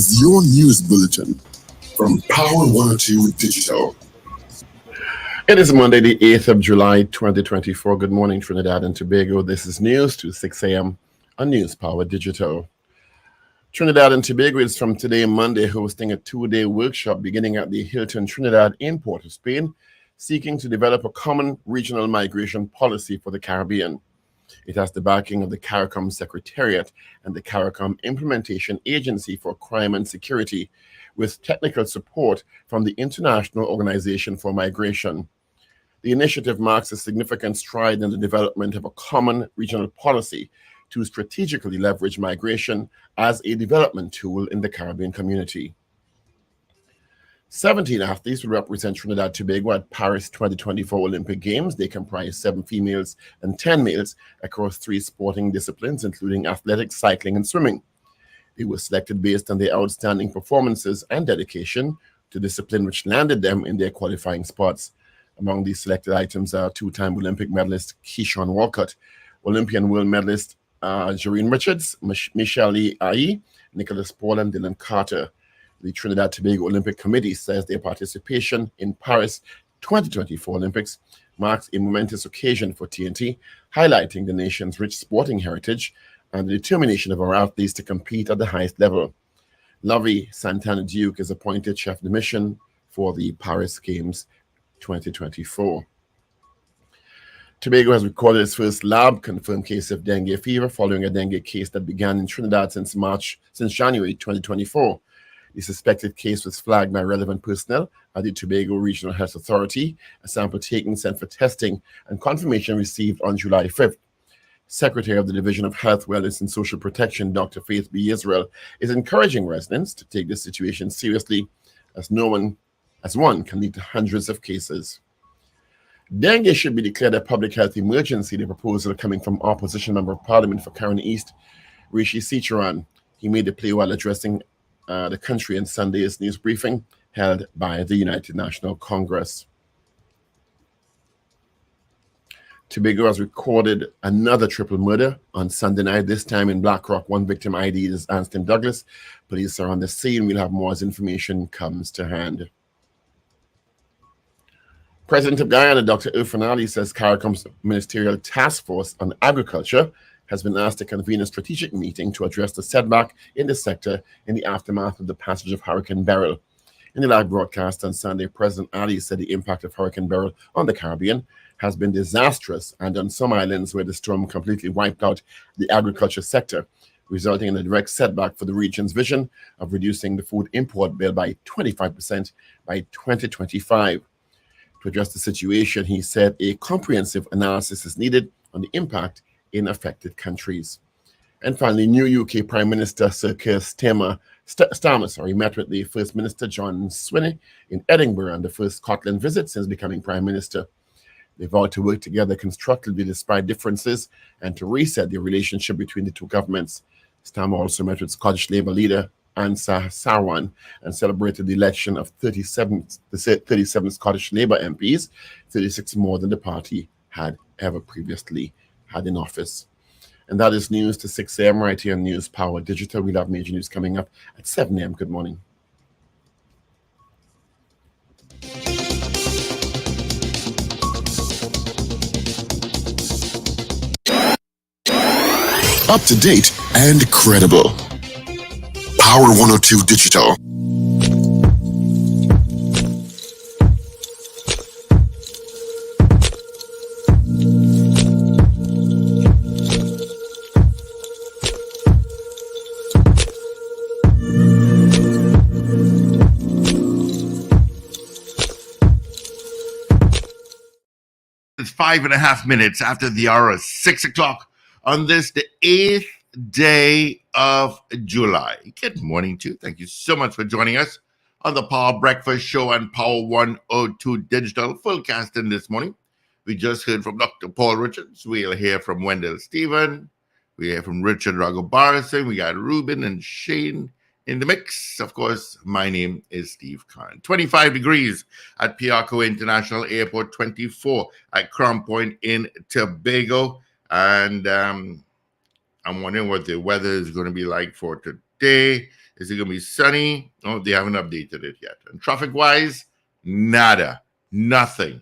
is your news bulletin from Power 102 Digital. It is Monday, the 8th of July, 2024. Good morning, Trinidad and Tobago. This is news to 6 a.m. on News Power Digital. Trinidad and Tobago is from today, Monday, hosting a two-day workshop beginning at the Hilton Trinidad in Port of Spain, seeking to develop a common regional migration policy for the Caribbean. It has the backing of the CARICOM Secretariat and the CARICOM Implementation Agency for Crime and Security, with technical support from the International Organization for Migration. The initiative marks a significant stride in the development of a common regional policy to strategically leverage migration as a development tool in the Caribbean community. 17 athletes will represent Trinidad and Tobago at Paris 2024 Olympic Games. They comprise 7 females and 10 males across 3 sporting disciplines, including athletics, cycling, and swimming. They were selected based on their outstanding performances and dedication to discipline, which landed them in their qualifying spots. Among these selected items are 2-time Olympic medalist Keyshawn Walcott, Olympian world medalist Jareen Richards, Michelle Ai, Nicholas Paul, and Dylan Carter. The Trinidad and Tobago Olympic Committee says their participation in Paris 2024 Olympics marks a momentous occasion for TNT, highlighting the nation's rich sporting heritage and the determination of our athletes to compete at the highest level. Lovey Santana Duke is appointed chef de mission for the Paris Games 2024. Tobago has recorded its first lab-confirmed case of dengue fever following a dengue case that began in Trinidad since January 2024. The suspected case was flagged by relevant personnel at the Tobago Regional Health Authority, a sample taken sent for testing, and confirmation received on July 5th. Secretary of the Division of Health, Wellness and Social Protection, Dr. Faith B. Israel, is encouraging residents to take this situation seriously, as one can lead to hundreds of cases. Dengue should be declared a public health emergency, the proposal coming from Opposition Member of Parliament for Karen East, Rishi Sicharan. He made the plea while addressing the country in Sunday's news briefing held by the United National Congress. Tobago has recorded another triple murder on Sunday night, this time in Black Rock. One victim ID is Anston Douglas. Police are on the scene. We'll have more as information comes to hand. President of Guyana, Dr. Irfan Ali, says CARICOM's Ministerial Task Force on Agriculture has been asked to convene a strategic meeting to address the setback in the sector in the aftermath of the passage of Hurricane Beryl. In the live broadcast on Sunday, President Ali said the impact of Hurricane Beryl on the Caribbean has been disastrous, and on some islands where the storm completely wiped out the agriculture sector, resulting in a direct setback for the region's vision of reducing the food import bill by 25% by 2025. To address the situation, he said a comprehensive analysis is needed on the impact in affected countries. And finally, new UK Prime Minister Sir Keir Starmer met with the First Minister John Swinney in Edinburgh on the first Scotland visit since becoming Prime Minister. They vowed to work together constructively despite differences and to reset the relationship between the two governments. Starmer also met with Scottish Labour leader Ansah Sarwan and celebrated the election of 37 Scottish Labour MPs, 36 more than the party had ever previously had in office. And that is news to 6 a.m. right here on News Power Digital. We'll have major news coming up at 7 a.m. Good morning. Up to date and credible. Power 102 Digital. It's 5.5 minutes after the hour of 6 o'clock on this, the 8th day of July. Good morning to you. Thank you so much for joining us on the Power Breakfast Show and Power 102 Digital Fullcasting this morning. We just heard from Dr. Paul Richards. We'll hear from Wendell Stephen. We hear from Richard Ragoobarsingh. We got Ruben and Shane in the mix. Of course, my name is Steve Khan. 25 degrees at Piarco International Airport, 24 at Crown Point in Tobago. And I'm wondering what the weather is going to be like for today. Is it going to be sunny? Oh, they haven't updated it yet. And traffic-wise, nada. Nothing.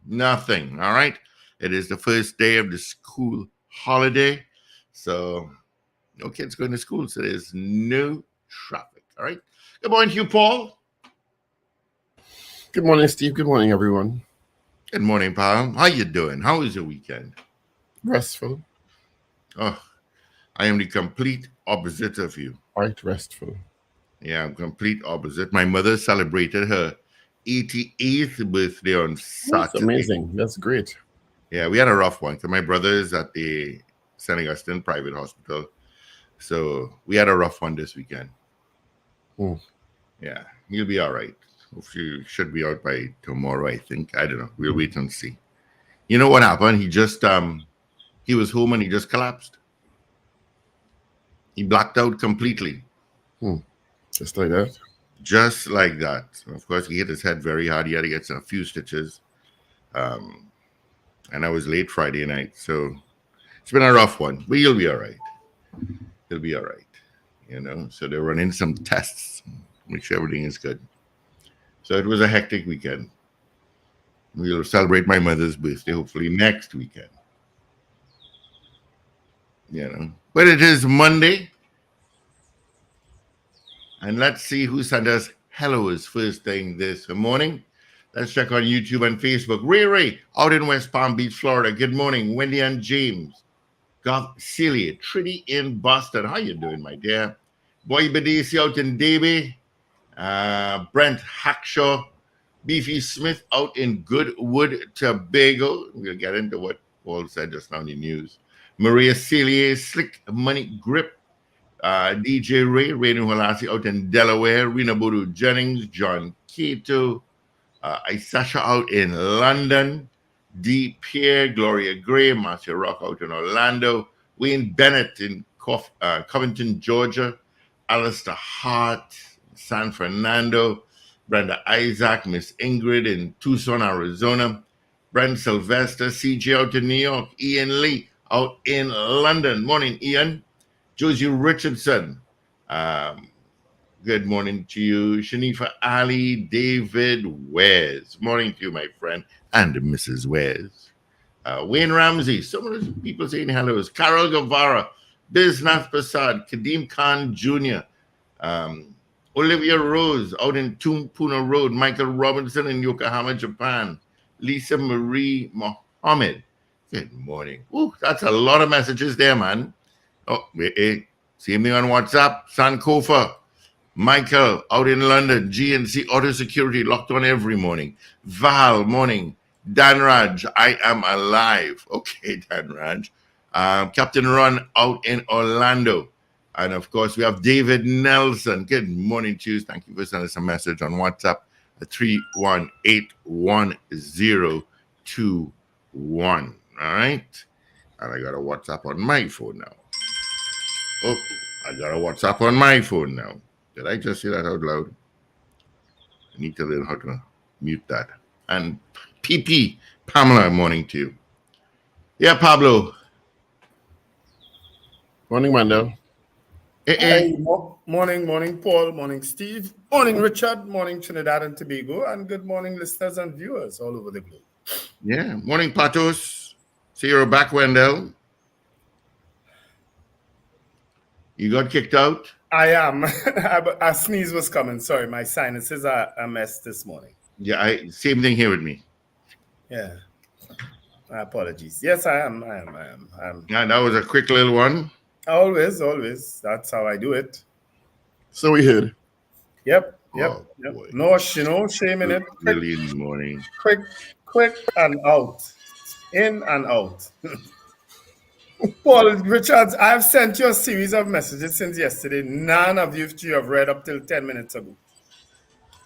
Nothing. All right? It is the first day of the school holiday. So, no kids going to school. So, there's no traffic. All right? Good morning to you, Paul. Good morning, Steve. Good morning, everyone. Good morning, pal. How you doing? How was your weekend? Restful. Oh, I am the complete opposite of you. Quite restful. Yeah, I'm complete opposite. My mother celebrated her 88th birthday on Saturday. That's amazing. That's great. Yeah, we had a rough one. So my brother is at the St. Augustine Private Hospital. So we had a rough one this weekend. Yeah, he'll be all right. He should be out by tomorrow, I think. I don't know. We'll wait and see. You know what happened? He just he was home and he just collapsed. He blacked out completely. Just like that. Just like that. Of course, he hit his head very hard. He had to get a few stitches. And I was late Friday night. So it's been a rough one. But you'll be all right. He'll be all right. You know, so they're running some tests. Make sure everything is good. So it was a hectic weekend. We'll celebrate my mother's birthday hopefully next weekend. You know, but it is Monday. And let's see who sent us hellos first thing this morning. Let's check on YouTube and Facebook. Ray out in West Palm Beach, Florida. Good morning. Wendy and James. Goth Celia. Trinity in Boston. How you doing, my dear? Boy Badesi out in Davie. Brent Hackshaw. Beefy Smith out in Goodwood, Tobago. We'll get into what Paul said just now in the news. Maria Celia, Slick Money Grip. DJ Ray, Rainu Halasi out in Delaware. Rena Bodu Jennings, John Keto. Isasha out in London. D. Pierre, Gloria Gray, Marcia Rock out in Orlando. Wayne Bennett in Covington, Georgia. Alistair Hart, San Fernando. Brenda Isaac, Miss Ingrid in Tucson, Arizona. Brent Sylvester, CJ out in New York. Ian Lee out in London. Morning, Ian. Josie Richardson. Good morning to you. Shanifa Ali, David Wes. Morning to you, my friend, and Mrs. Wes. Wayne Ramsey. Some of the people saying hellos. Carol Guevara, Biznath Prasad, Kadeem Khan Jr., Olivia Rose out in Puna Road, Michael Robinson in Yokohama, Japan, Lisa Marie Mohammed. Good morning. Ooh, that's a lot of messages there, man. Oh, same thing on WhatsApp. Sankofa, Michael out in London, GNC Auto Security locked on every morning. Val, morning. Dan Raj, I am alive. Okay, Dan Raj. Captain Ron out in Orlando. And of course, we have David Nelson. Good morning to you. Thank you for sending us a message on WhatsApp at 3181021. All right. And I got a WhatsApp on my phone now. Oh, I got a WhatsApp on my phone now. Did I just say that out loud? I need to learn how to mute that. And PP, Pamela, morning to you. Yeah, Pablo. Morning, Wendell. Hey, morning, Paul. Morning, Steve. Morning, Richard. Morning, Trinidad and Tobago. And good morning, listeners and viewers all over the globe. Yeah, morning, Patos. See, you're back, Wendell. You got kicked out? I am. A sneeze was coming. Sorry, my sinuses are a mess this morning. Yeah, same thing here with me. Yeah. My apologies. Yes, I am. Yeah, that was a quick little one. Always. That's how I do it. So we heard. Yep. Boy. No shame in it. Early in the morning. Quick and out. In and out. Paul Richards, I have sent you a series of messages since yesterday. None of you have read up till 10 minutes ago.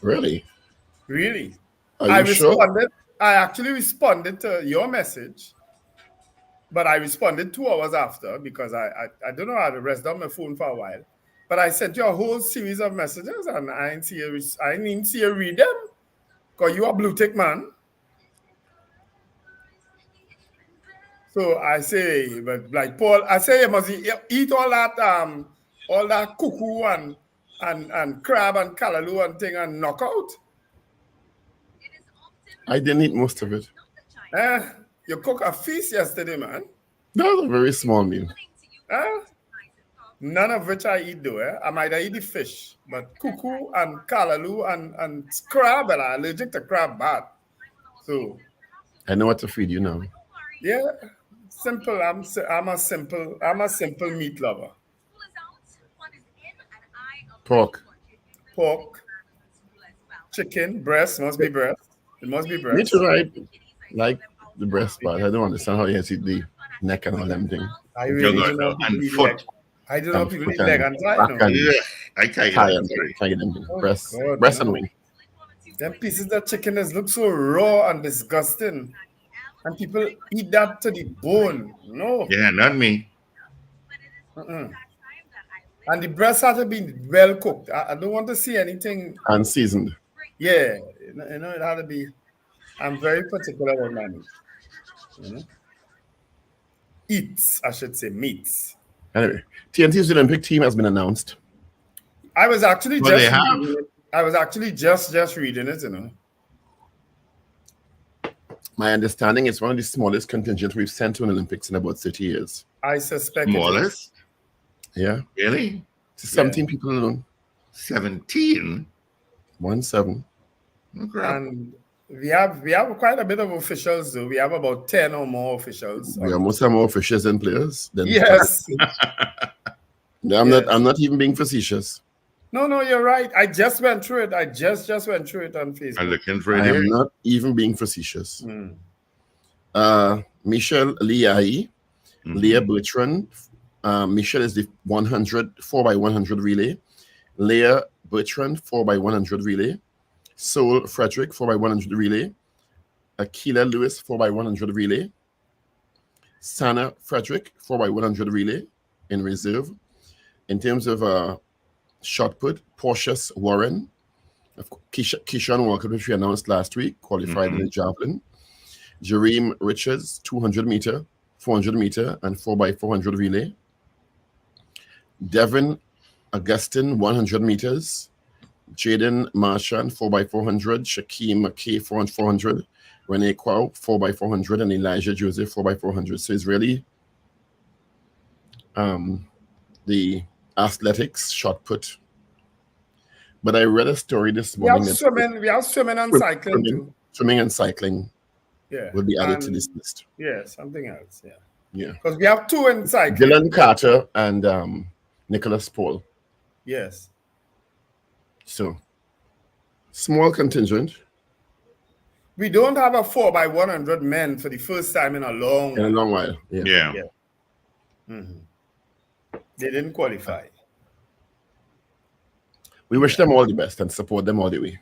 Really? Really? Are you sure? I actually responded to your message, but I responded 2 hours after because I don't know how to rest on my phone for a while. But I sent you a whole series of messages and I didn't see you read them because you are blue tick man. So I say, but like Paul, I say you must eat all all that cuckoo and crab and callaloo and thing and knockout? I didn't eat most of it. You cooked a feast yesterday, man. That was a very small meal. None of which I eat though. I might eat the fish, but cuckoo and callaloo and crab, and I'm allergic to crab bad. So I know what to feed you now. yeah, simple. I'm a simple meat lover. Pork. Chicken, breast must be breast. It must be breast. Me too, right? Like the breast part. I don't understand how you eat the neck and all them things. I really don't know. And foot. I don't know people eat foot leg and and thigh. back No. and Yeah, I can't thigh get and it. can't get them. Oh, Breast God, and no. wing. Them pieces of chicken that look so raw and disgusting. And people eat that to the bone. No. Yeah, not me. Mm-mm. And the breast has to be well cooked. I don't want to see anything. And seasoned. Yeah. You know, it had to be. I'm very particular about my meat. You know? Eats, I should say, meats. Anyway, TNT's Olympic team has been announced. I was actually Well, just they have. reading it. I was actually just reading it, you know. My understanding is one of the smallest contingents we've sent to an Olympics in about 30 years. I suspect it is. Smallest? Yeah. Really? 17 people alone. 17? 17. Oh, crap. And we have quite a bit of officials though. We have about 10 or more officials. We almost have more officials than players. Yes. I'm not even being facetious. No, you're right. I just went through it. I just went through it on Facebook. I'm looking for I it am here. not even being facetious. Mm. Michelle Liai, Mhm. Leah Bertrand. Michelle is the 4x100 relay. Leah Bertrand, 4x100 relay. Sol Frederick, 4x100 relay. Akila Lewis, 4x100 relay. Sana Frederick, 4x100 relay in reserve. In terms of shot put, Portius Warren, Keyshawn Walker, which we announced last week, qualified in the javelin. Jareem Richards, 200 meter, 400 meter, and 4x400 relay. Devin Augustin, 100 meters. Jaden Marchand, 4x400. Shaquem McKay, 400. Renee Kwao, 4x400. And Elijah Joseph, 4x400. So it's really the athletics shot put. But I read a story this morning. We have swimming and cycling too. Swimming and cycling will be added to And- this list. Yeah, something else. Yeah. Yeah. Because we have 2 in cycling. Dylan Carter and Nicholas Paul. Yes. So, small contingent We don't have a 4x100 men for the first time in a long in a long while. Yeah. Yeah. Yeah. Mhm. They didn't qualify. We wish them all the best and support them all the way.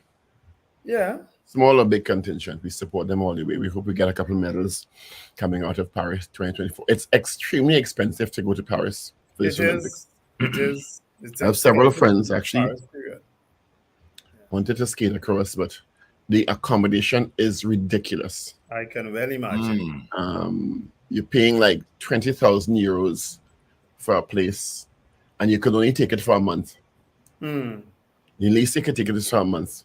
Yeah. Small or big contingent, we support them all the way. We hope we get a couple medals coming out of Paris 2024. It's extremely expensive to go to Paris for this Olympics. It is. It's I have several expensive friends actually Paris period. wanted to skate across, but the accommodation is ridiculous. I can well imagine. You're paying like 20,000 euros for a place, and you could only take it for a month. Mm. The least you could take it is for a month.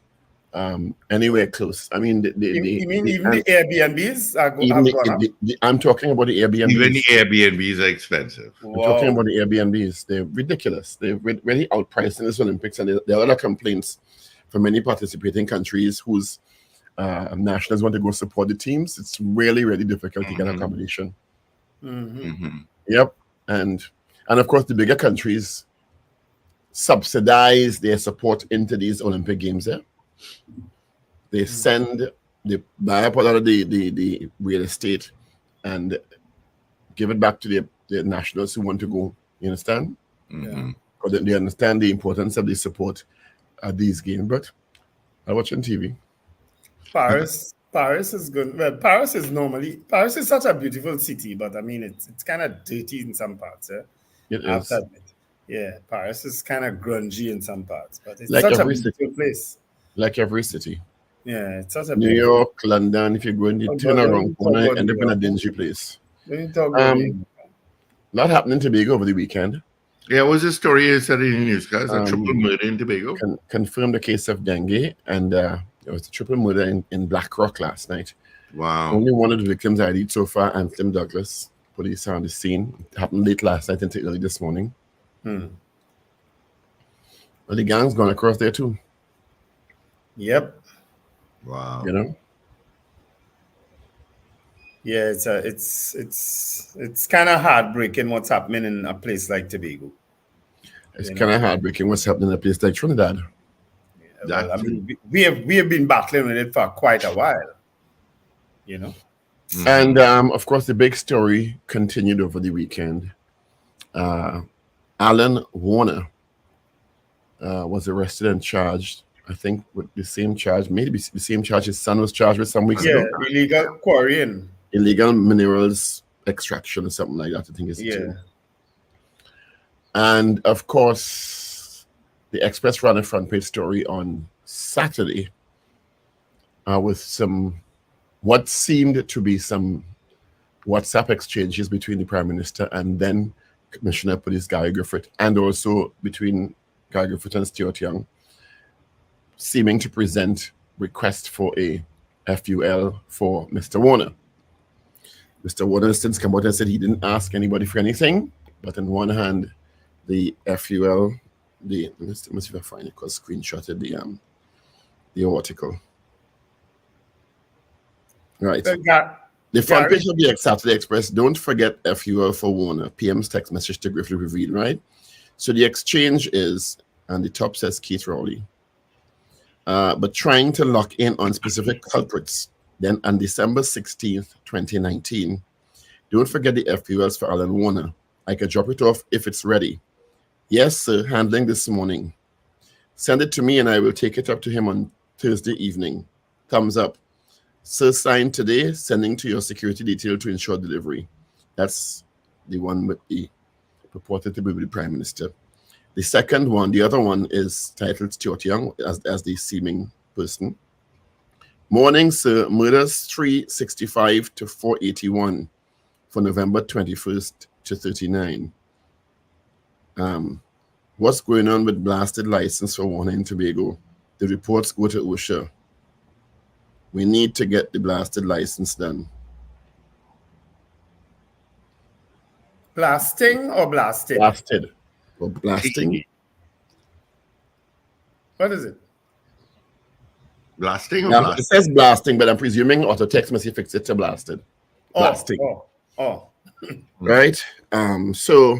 Anywhere close. I mean, You mean even the Airbnbs have even gone up? I'm talking about the Airbnbs. Even the Airbnbs are expensive. I'm talking about the Airbnbs. They're ridiculous. They're really outpriced in this Olympics, and there are other complaints from many participating countries whose nationals want to go support the teams. It's really, really difficult to get accommodation. Yep, and of course the bigger countries subsidize their support into these Olympic Games. Yeah, they buy up a lot of the real estate and give it back to the nationals who want to go. You understand? Because they understand the importance of the support at these games. But I watch on TV. Paris is good. Well, Paris is such a beautiful city, but I mean it's kind of dirty in some parts. It I have is to admit. Yeah, Paris is kind of grungy in some parts, but it's Like such a every beautiful place. like every city. Yeah, it's such a New beautiful. York, London. If you go in the Oh, turn God, around don't corner, talk you about end up New in a York. dingy place. Let me talk about it. Not happening to Tobago over the weekend. Yeah, what was the story you said in the news, guys? A triple murder in Tobago? Confirmed the case of dengue, and there was a triple murder in Black Rock last night. Wow. Only one of the victims ID'd so far, Anthem Douglas. Police are on the scene. It happened late last night into early this morning. Well, the gang's gone across there too. Yep. Wow. You know? Yeah, it's kind of heartbreaking what's happening in a place like Tobago. It's kind of heartbreaking what's happening in a place like Trinidad. Well, I mean, we have been battling with it for quite a while. You know? And of course, the big story continued over the weekend. Alan Warner was arrested and charged, I think, with the same charge, maybe the same charge his son was charged with some weeks ago. Illegal quarrying. Illegal minerals extraction or something like that, I think is the term. And of course, the Express ran a front page story on Saturday with what seemed to be some WhatsApp exchanges between the Prime Minister and then Commissioner of Police Gary Griffith, and also between Gary Griffith and Stuart Young, seeming to present request for a FUL for Mr. Warner. Mr. Warner has since come out and said he didn't ask anybody for anything, but on one hand, the FUL, let me see if I find it, because screenshotted the article. Right. The front page of the Saturday Express, don't forget FUL for Warner. PM's text message to Griffith revealed, right? So the exchange is, and the top says Keith Rowley, but trying to lock in on specific culprits. Then on December 16th, 2019, don't forget the FULs for Alan Warner. I can drop it off if it's ready. Yes, sir, handling this morning. Send it to me and I will take it up to him on Thursday evening. Thumbs up. Sir, signed today, sending to your security detail to ensure delivery. That's the one with the purported to be with the Prime Minister. The second one, the other one is titled Stuart Young as the seeming person. Morning, sir, murders 365 to 481 for November 21st to 39. What's going on with blasted license for Warner in Tobago? The reports go to OSHA. We need to get the blasted license done. Blasting or blasted? Blasted. Or blasting. What is it? Blasting or Now, blasting? it says blasting, but I'm presuming auto text message fixed it to blasted. Blasting. Oh. Right? So,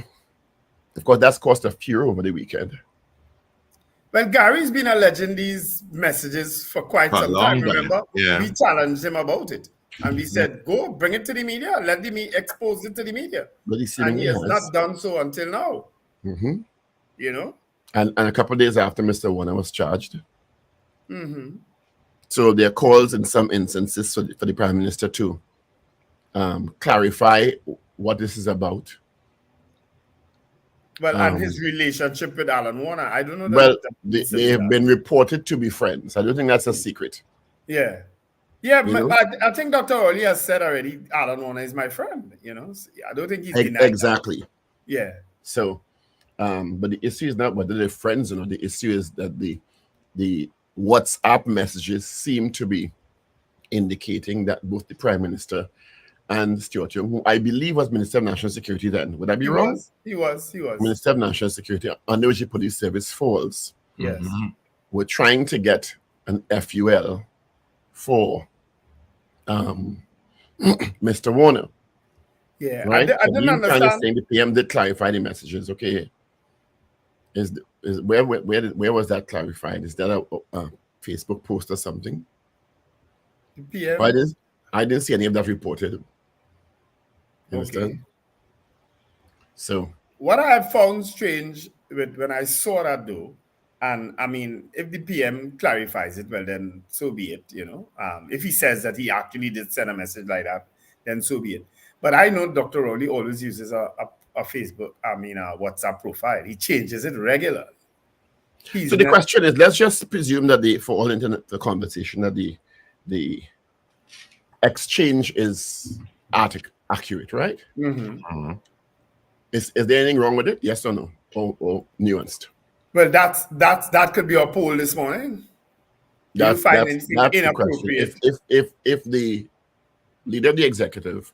of course, that's caused a furor over the weekend. Well, Gary's been alleging these messages for quite some time. Remember? Yeah. We challenged him about it. And we said, go, bring it to the media. Let the media expose it to the media. But and he has not done so until now. Mm-hmm. You know? And a couple of days after Mr. Warner was charged. Mm-hmm. So there are calls in some instances for the Prime Minister to clarify what this is about. Well, and his relationship with Alan Warner, I don't know. Well, they have been reported to be friends. I don't think that's a secret. Yeah. Yeah, but I think Dr. Oli has said already, Alan Warner is my friend, you know. So I don't think he's denied exactly. That. Yeah. So, but the issue is not whether they're friends or not. The issue is that the WhatsApp messages seem to be indicating that both the Prime Minister and Stuart Young, who I believe was Minister of National Security then. Would I be wrong? He was. Minister of National Security, under which the police service falls. Yes. Mm-hmm. We're trying to get an FUL for Mr. Warner. Yeah. Right? I didn't understand. Kind of saying the PM did clarify the messages. Okay. Where was that clarified? Is that a Facebook post or something? The PM? I didn't see any of that reported. You understand? Okay. So what I had found strange when I saw that though, and I mean, if the PM clarifies it, well then so be it, you know. If he says that he actually did send a message like that, then so be it. But I know Dr. Rowley always uses a Facebook, a WhatsApp profile. He changes it regularly. So the question is, let's just presume that for all internet the conversation that the exchange is accurate, right? Mm-hmm. Is there anything wrong with it? Yes or no? or nuanced. Well, that could be a poll this morning. Do you find anything inappropriate? If the leader of the executive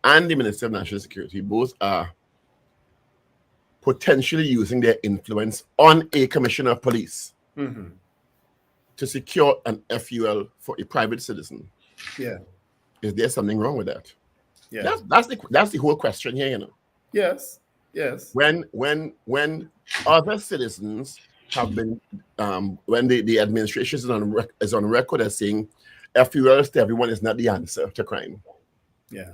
and the Minister of National Security both are potentially using their influence on a commissioner of police to secure an FUL for a private citizen, is there something wrong with that? Yeah, that's the whole question here, you know. Yes. When other citizens have been, when the administration is on record as saying FULs to everyone is not the answer to crime. Yeah.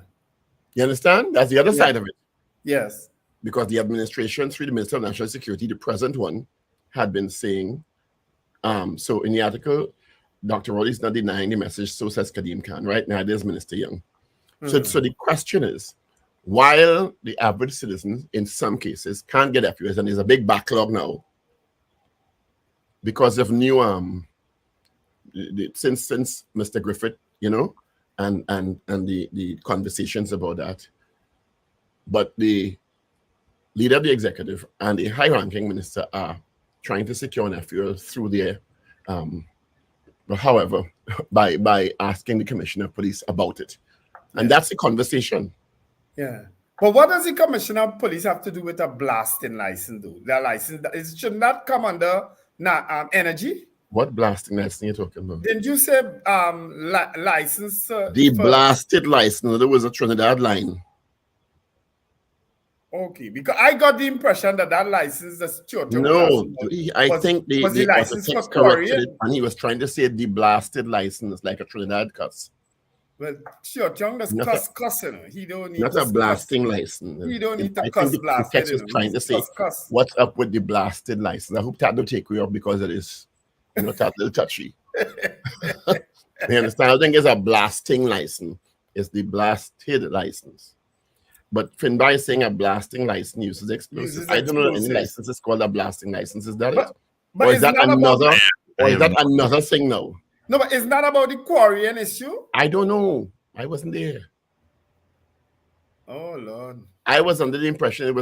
You understand? That's the other side of it. Yes. Because the administration, through the Minister of National Security, the present one, had been saying, so in the article, Dr. Rowley is not denying the message, so says Kadeem Khan, right? Now there's Minister Young. So the question is, while the average citizen, in some cases, can't get FUS, and there's a big backlog now, because of new, since Mr. Griffith, you know, and the conversations about that, but the leader of the executive and a high-ranking minister are trying to secure an FUL through their, however, by asking the commissioner of police about it. And that's the conversation. Yeah. But what does the commissioner of police have to do with a blasting license, though? Their license, shouldn't that come under energy? What blasting license are you talking about? Didn't you say license? The blasted license. There was a Trinidad line. Okay, because I got the impression that license is no. I think the license text for corrected it, and he was trying to say the blasted license, like a Trinidad cuss. Well, sure, John does cussing. He don't need not a blasting license. He don't need to I cuss think blast. The text is trying to say what's up with the blasted license. I hope that don't take you off because it is, you know, that little touchy. You understand? I think it's a blasting license. It's the blasted license. But Finbar is saying a blasting license uses explosives. I don't know any license is called a blasting license. Is that it? But or is that another? Or is that another thing now? No, but it's not about the quarrying issue. I don't know. I wasn't there. Oh Lord! I was under the impression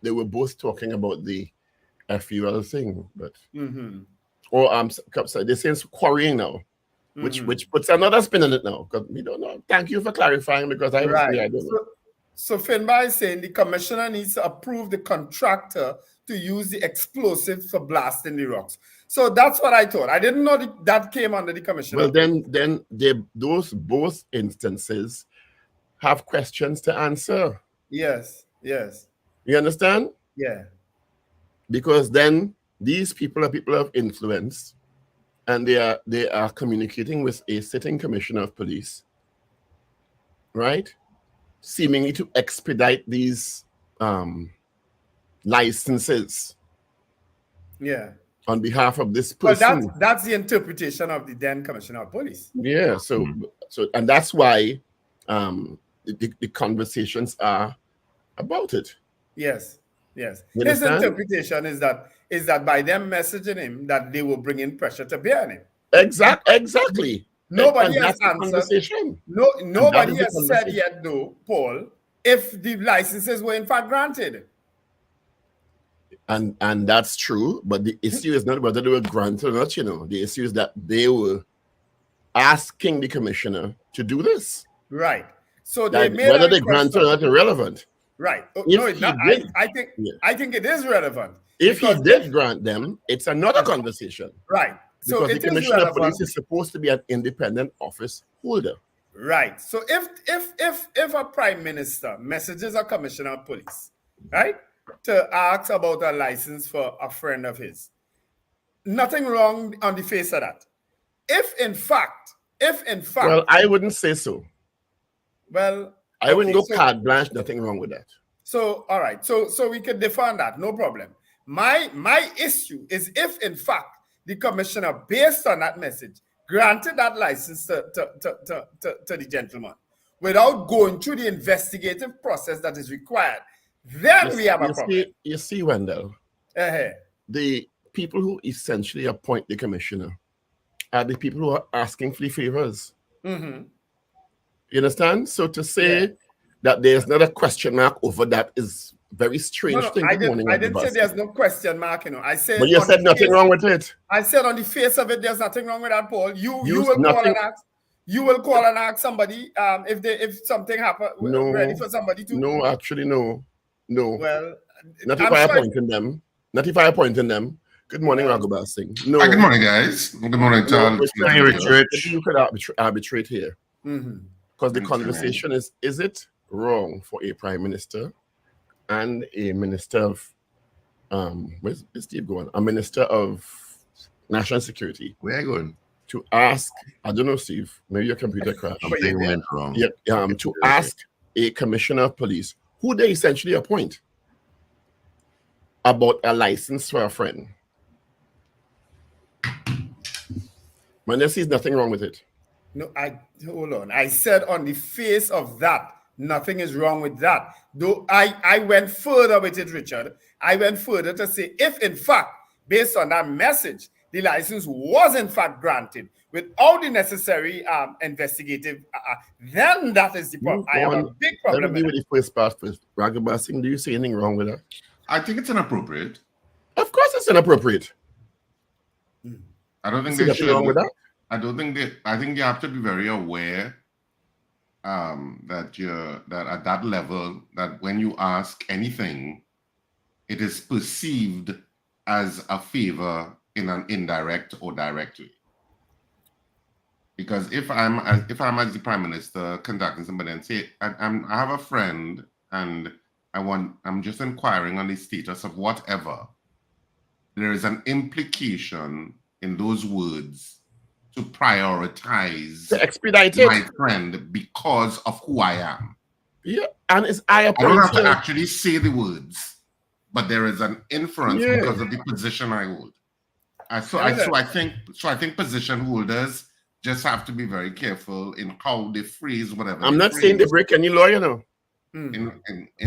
they were both talking about the FUL thing, but so they're saying quarrying now, which puts another spin on it now. Because we don't know. Thank you for clarifying because I don't know. So Finbar is saying the commissioner needs to approve the contractor to use the explosives for blasting the rocks. So that's what I thought. I didn't know that came under the commissioner. Well, then those both instances have questions to answer. Yes. You understand? Yeah. Because then these people are people of influence, and they are communicating with a sitting commissioner of police, right? Seemingly to expedite these licenses. Yeah. On behalf of this person. Well, that's the interpretation of the then commissioner of police. Yeah. So and that's why the conversations are about it. Yes. His interpretation is that by them messaging him that they will bring in pressure to bear on him. Exactly. Nobody has answered. Nobody has said yet, though, Paul, if the licenses were in fact granted. And that's true, but the issue is not whether they were granted or not, you know. The issue is that they were asking the commissioner to do this. Right. So they made whether they granted or not irrelevant. Right. No, it's not. I think it is relevant. If he did grant them, it's another conversation. Right. So because the commissioner of police is supposed to be an independent office holder. Right. So if a prime minister messages a commissioner of police, right, to ask about a license for a friend of his, nothing wrong on the face of that. If in fact, well, I wouldn't say so. Well, I wouldn't go carte blanche. Nothing wrong with that. So all right. So we can define that. No problem. My issue is if in fact the commissioner, based on that message, granted that license to the gentleman without going through the investigative process that is required, then we have a problem. You see, Wendell, the people who essentially appoint the commissioner are the people who are asking for the favors. You understand? So to say that there's not a question mark over that is very strange thing. I Good morning, didn't say Ragoobarsingh. there's no question mark, I said, But you said nothing wrong with it. I said on the face of it, there's nothing wrong with that, Paul. You will call nothing- and ask. You will call and ask somebody if something happened. No, ready for somebody to. No, actually, no. Well, not if I appointed them. Not if I appointed them. Good morning, Ragoobarsingh. No. Hi, good morning, guys. Good morning, Tom. Hi, Richard. You could arbitrate here. Because the Thanks, conversation is it wrong for a prime minister and a minister of where's Steve going? A minister of national security. Where are you going? To ask, I don't know, Steve, maybe your computer crashed. Something went wrong. Yeah, to ask a commissioner of police, who they essentially appoint, about a license for a friend. Man, there sees nothing wrong with it. No, hold on. I said on the face of that, nothing is wrong with that. Though I went further with it, Richard. I went further to say, if in fact, based on that message, the license was in fact granted without the necessary investigative, then that is the problem. I have a big problem. Let me deal with the first part first. Ragoobarsingh, do you see anything wrong with that? I think it's inappropriate. Of course it's inappropriate. I don't think See they nothing should. wrong with that? I think you have to be very aware that at that level, that when you ask anything, it is perceived as a favor in an indirect or direct way. Because if I'm as the prime minister contacting somebody and say, I have a friend and I'm just inquiring on the status of whatever, there is an implication in those words to prioritize To expedite it. my friend because of who I am. Yeah, and it's I I don't have to appointed. actually say the words, but there is an inference because of the position I hold. So I think position holders just have to be very careful in how they phrase whatever. I'm not saying they break any law, you know. In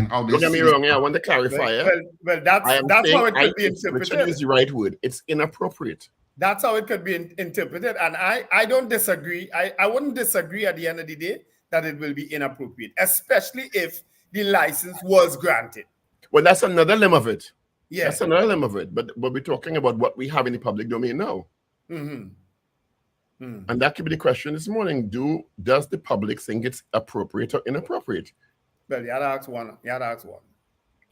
how they Don't get me wrong. Yeah, I want to clarify. Well, that's how it could be Richard interpreted. is the right word. It's inappropriate. That's how it could be interpreted. And I don't disagree. I wouldn't disagree at the end of the day that it will be inappropriate, especially if the license was granted. Well, that's another limb of it. Yeah. That's another limb of it. But we're talking about what we have in the public domain now. And that could be the question this morning. Does the public think it's appropriate or inappropriate? Well, you had to ask one.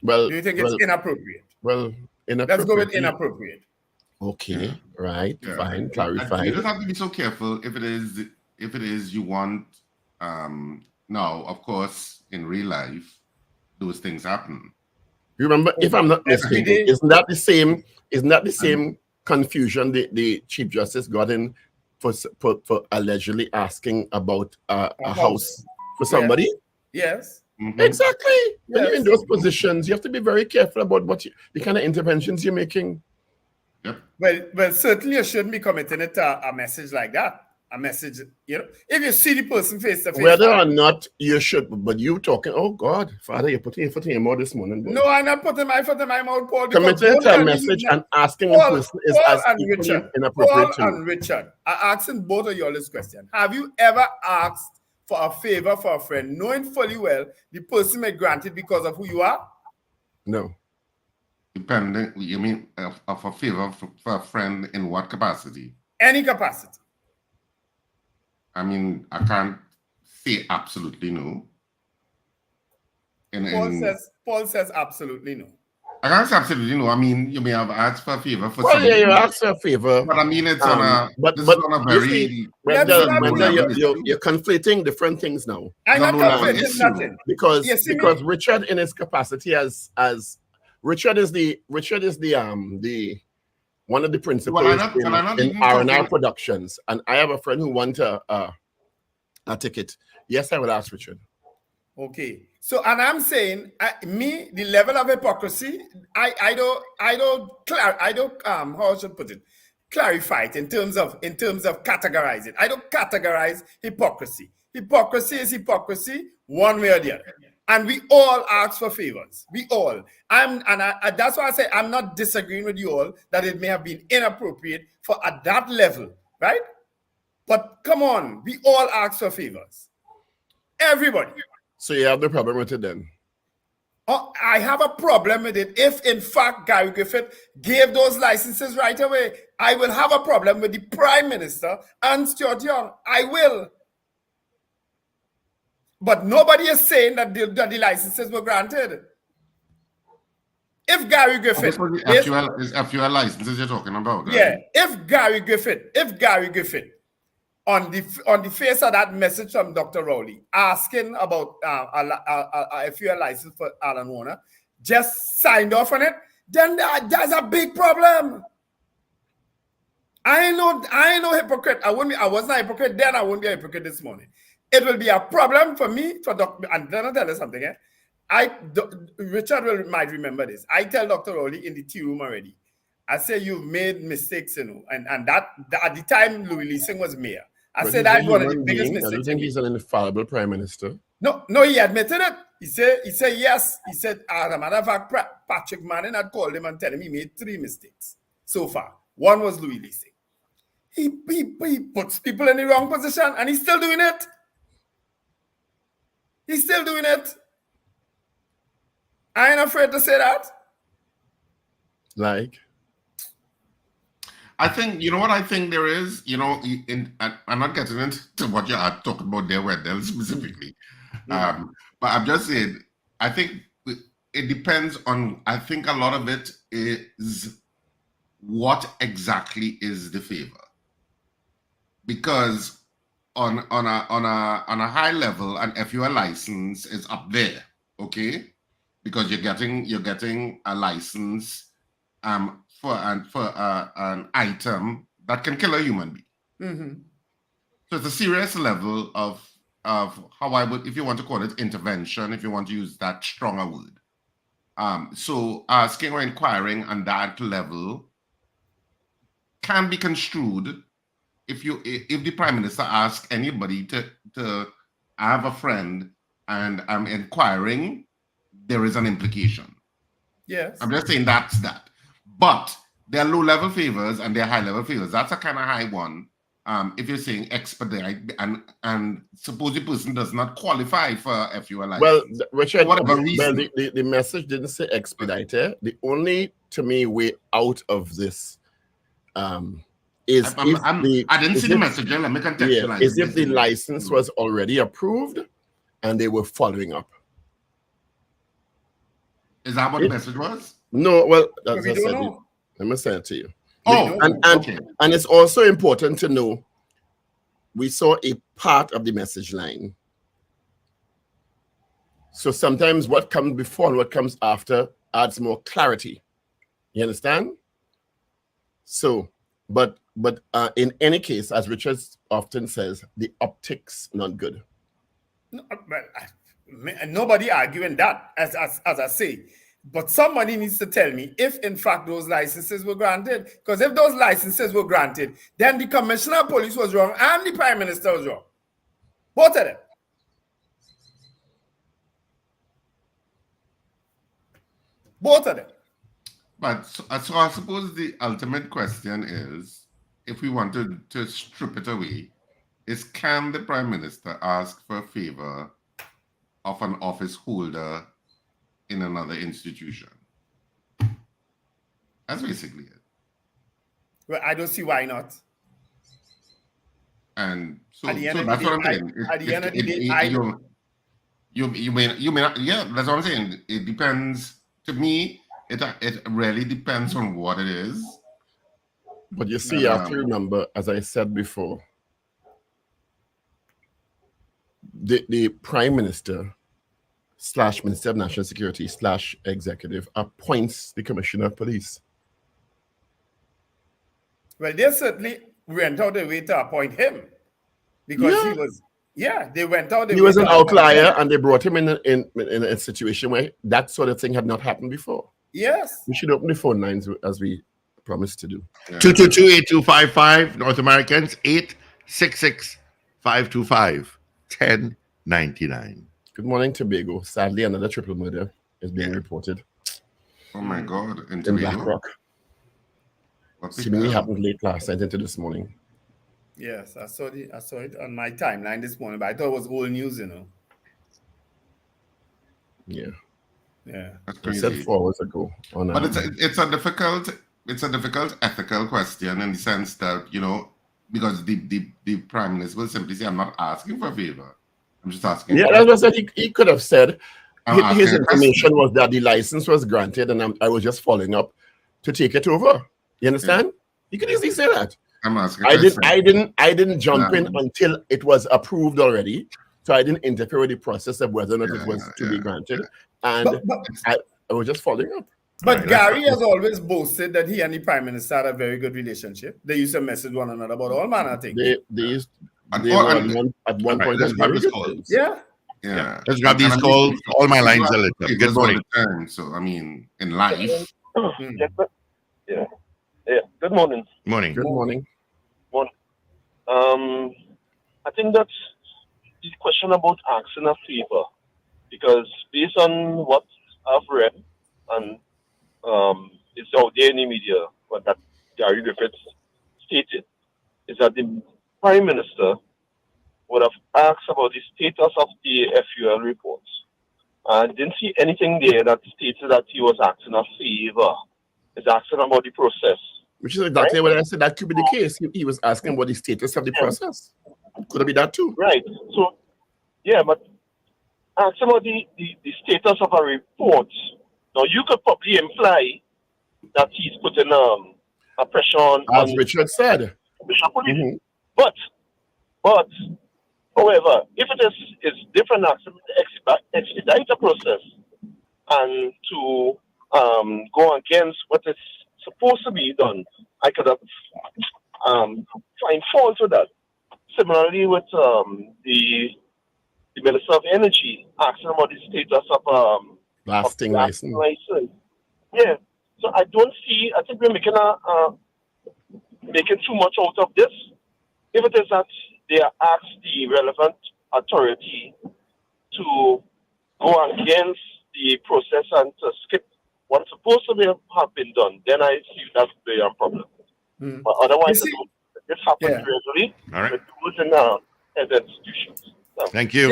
Well, do you think it's inappropriate? Well, inappropriate. Let's go with inappropriate. Okay, right, Yeah. fine, clarify. You just have to be so careful if it is you want. Now, of course, in real life, those things happen. Remember, if I'm not mistaken, isn't that the same confusion the Chief Justice got in for allegedly asking about a house for somebody? Yes. Exactly. When you're in Yes. those positions, you have to be very careful about the kind of interventions you're making. Yep. Well, certainly you shouldn't be committing it to a message like that. A message, if you see the person face to face. Whether or not you should, but you talking, oh God, Father, you're putting your foot in your mouth this morning. Boy. No, I'm not putting my foot in my mouth, Paul. Committing to a message and asking the person is as equally inappropriate Paul and Richard, I asking both of you all this question. Have you ever asked for a favor for a friend, knowing fully well the person may grant it because of who you are? No. Depending, you mean of a favor for a friend in what capacity? Any capacity. I mean, I can't say absolutely no. Paul says absolutely no. I can't say absolutely no. I mean, you may have asked for a favor for Well, yeah, somebody. you asked for a favor. But I mean, it's on a very... Wendell, you're conflating different things now. I'm not conflating issue. nothing. Because me? Richard in his capacity as Richard is the one of the principals in R&R Productions, and I have a friend who wants a ticket. Yes, I will ask Richard. Okay, so and I'm saying the level of hypocrisy, I don't how I should put it, clarify it in terms of categorize it. I don't categorize hypocrisy. Hypocrisy is hypocrisy one way or the other. And we all ask for favors. We all. That's why I say I'm not disagreeing with you all that it may have been inappropriate for at that level, right? But come on, we all ask for favors. Everybody. So you have no problem with it then? I have a problem with it. If in fact Gary Griffith gave those licenses right away, I will have a problem with the Prime Minister and Stuart Young. I will. But nobody is saying that the licenses were granted. If Gary Griffith, is FUL licenses you're talking about, right? Yeah, if Gary Griffith, on the face of that message from Dr. Rowley asking about a FUL license for Alan Warner, just signed off on it, then there's a big problem. I ain't no hypocrite. I wasn't a hypocrite then. I won't be a hypocrite this morning. It will be a problem for me for Dr. And then I'll tell you something. Richard might remember this. I tell Dr. Rowley in the tea room already. I say you've made mistakes, and that at the time Louis Leasing was mayor. I said that's one of the biggest mistakes. I don't think he's an infallible prime minister. No, he admitted it. He said yes. He said, as a matter of fact, Patrick Manning had called him and told him he made 3 mistakes so far. One was Louis Leasing. He puts people in the wrong position, and he's still doing it. He's still doing it. I ain't afraid to say that. Like? I think, you know what I think there is, I'm not getting into what you are talking about there, Wendell, specifically. But I'm just saying, I think it depends on, I think a lot of it is what exactly is the favor. Because on a high level, an FUL license is up there, okay? Because you're getting a license for an item that can kill a human being. Mm-hmm. So it's a serious level of how I would, if you want to call it intervention, if you want to use that stronger word. So asking or inquiring on that level can be construed if the Prime Minister asks anybody to have a friend and I'm inquiring, there is an implication. Yes. I'm just saying that's that. But there are low-level favors and there are high-level favors. That's a kind of high one. If you're saying expedite and suppose the person does not qualify for a FUL license. Well, Richard, for whatever reason. The message didn't say expedite. The only, to me, way out of this is I didn't see the message. Let me contextualize. Is if the license was already approved and they were following up. Is that what the message was? No, well, that's what I said. Let me say it to you. Oh, okay. And it's also important to know we saw a part of the message line. So sometimes what comes before and what comes after adds more clarity. You understand? So, but in any case, as Richard often says, the optics not good. No, nobody arguing that, as I say. But somebody needs to tell me if, in fact, those licenses were granted. Because if those licenses were granted, then the Commissioner of Police was wrong and the Prime Minister was wrong. Both of them. Both of them. But so I suppose the ultimate question is, if we wanted to strip it away, is can the Prime Minister ask for a favor of an office holder in another institution? That's basically it. Well, I don't see why not. And so that's what I'm saying. At the end of the day, you may not, yeah, that's what I'm saying. It depends. To me, it really depends on what it is. But you see, you have to remember, as I said before, the Prime Minister / Minister of National Security / executive appoints the Commissioner of Police. Well, they certainly went out the way to appoint him because he was. Yeah, they went out. He was an outlier, and they brought him in a situation where that sort of thing had not happened before. Yes, we should open the phone lines as we promised to do. 222-8255 North Americans 866-525-1099. Good morning, Tobago. Sadly, another triple murder is being reported. Oh my God! In Black Rock. Seemingly happened late last night into this morning. Yes, I saw it on my timeline this morning, but I thought it was old news, Yeah. Yeah. That's He said crazy. 4 hours ago. But it's a difficult ethical question in the sense that, because the prime minister will simply say, I'm not asking for a favor. I'm just asking a Yeah, question. that's what I said. He could have said I'm asking his a question. information was that the license was granted, and I was just following up to take it over. You understand? You could easily say that. I'm asking a question. I didn't jump in until it was approved already. So I didn't interfere with the process of whether or not it was to be granted. And I was just following up. But Gary has always boasted that he and the Prime Minister had a very good relationship. They used to message one another about all manner of things. They were at one point let's on grab very this good call. terms. Yeah. Let's grab these calls. All my lines are lit up. Good morning. So, I mean, in life. Yeah. Good morning. Morning. Good morning. I think that's the question about asking a favor, because based on what I've read and it's out there in the media, what that Gary Griffiths stated, is that the Prime Minister would have asked about the status of the FUL reports. I didn't see anything there that stated that he was asking a favor. He's asking about the process. Which is exactly what I said. That could be the case. He was asking about the status of the process. Could it be that too? Right. So, yeah, but asking about the status of a report. Now, you could probably imply that he's putting a pressure on. As Richard said. Mm-hmm. But, however, if it is different, expedite the process and to go against what is supposed to be done, I could have find fault with that. Similarly, with the Minister of Energy asking about the status of blasting license. Yeah. So I don't see. I think we're making too much out of this. If it is that they ask the relevant authority to go against the process and to skip what's supposed to have been done, then I see that's the problem. But otherwise, this happens regularly with those in institutions. So. Thank you.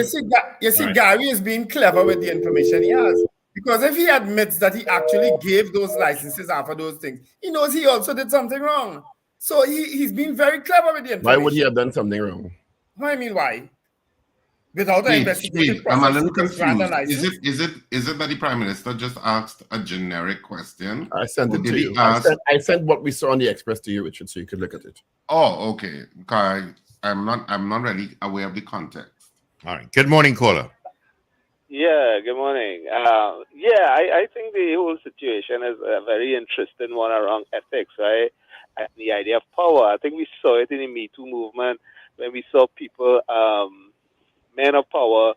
You see, Gary is being clever with the information he has. Because if he admits that he actually gave those licenses after those things, he knows he also did something wrong. So he's been very clever with the information. Why would he have done something wrong? I mean, why? Without an investigative process, I'm a little confused. Is it that the Prime Minister just asked a generic question? I sent it to you. I sent what we saw on the Express to you, Richard, so you could look at it. Oh, okay. I'm not really aware of the context. All right. Good morning, caller. Yeah, good morning. I think the whole situation is a very interesting one around ethics, right? And the idea of power. I think we saw it in the Me Too movement when we saw people, men of power,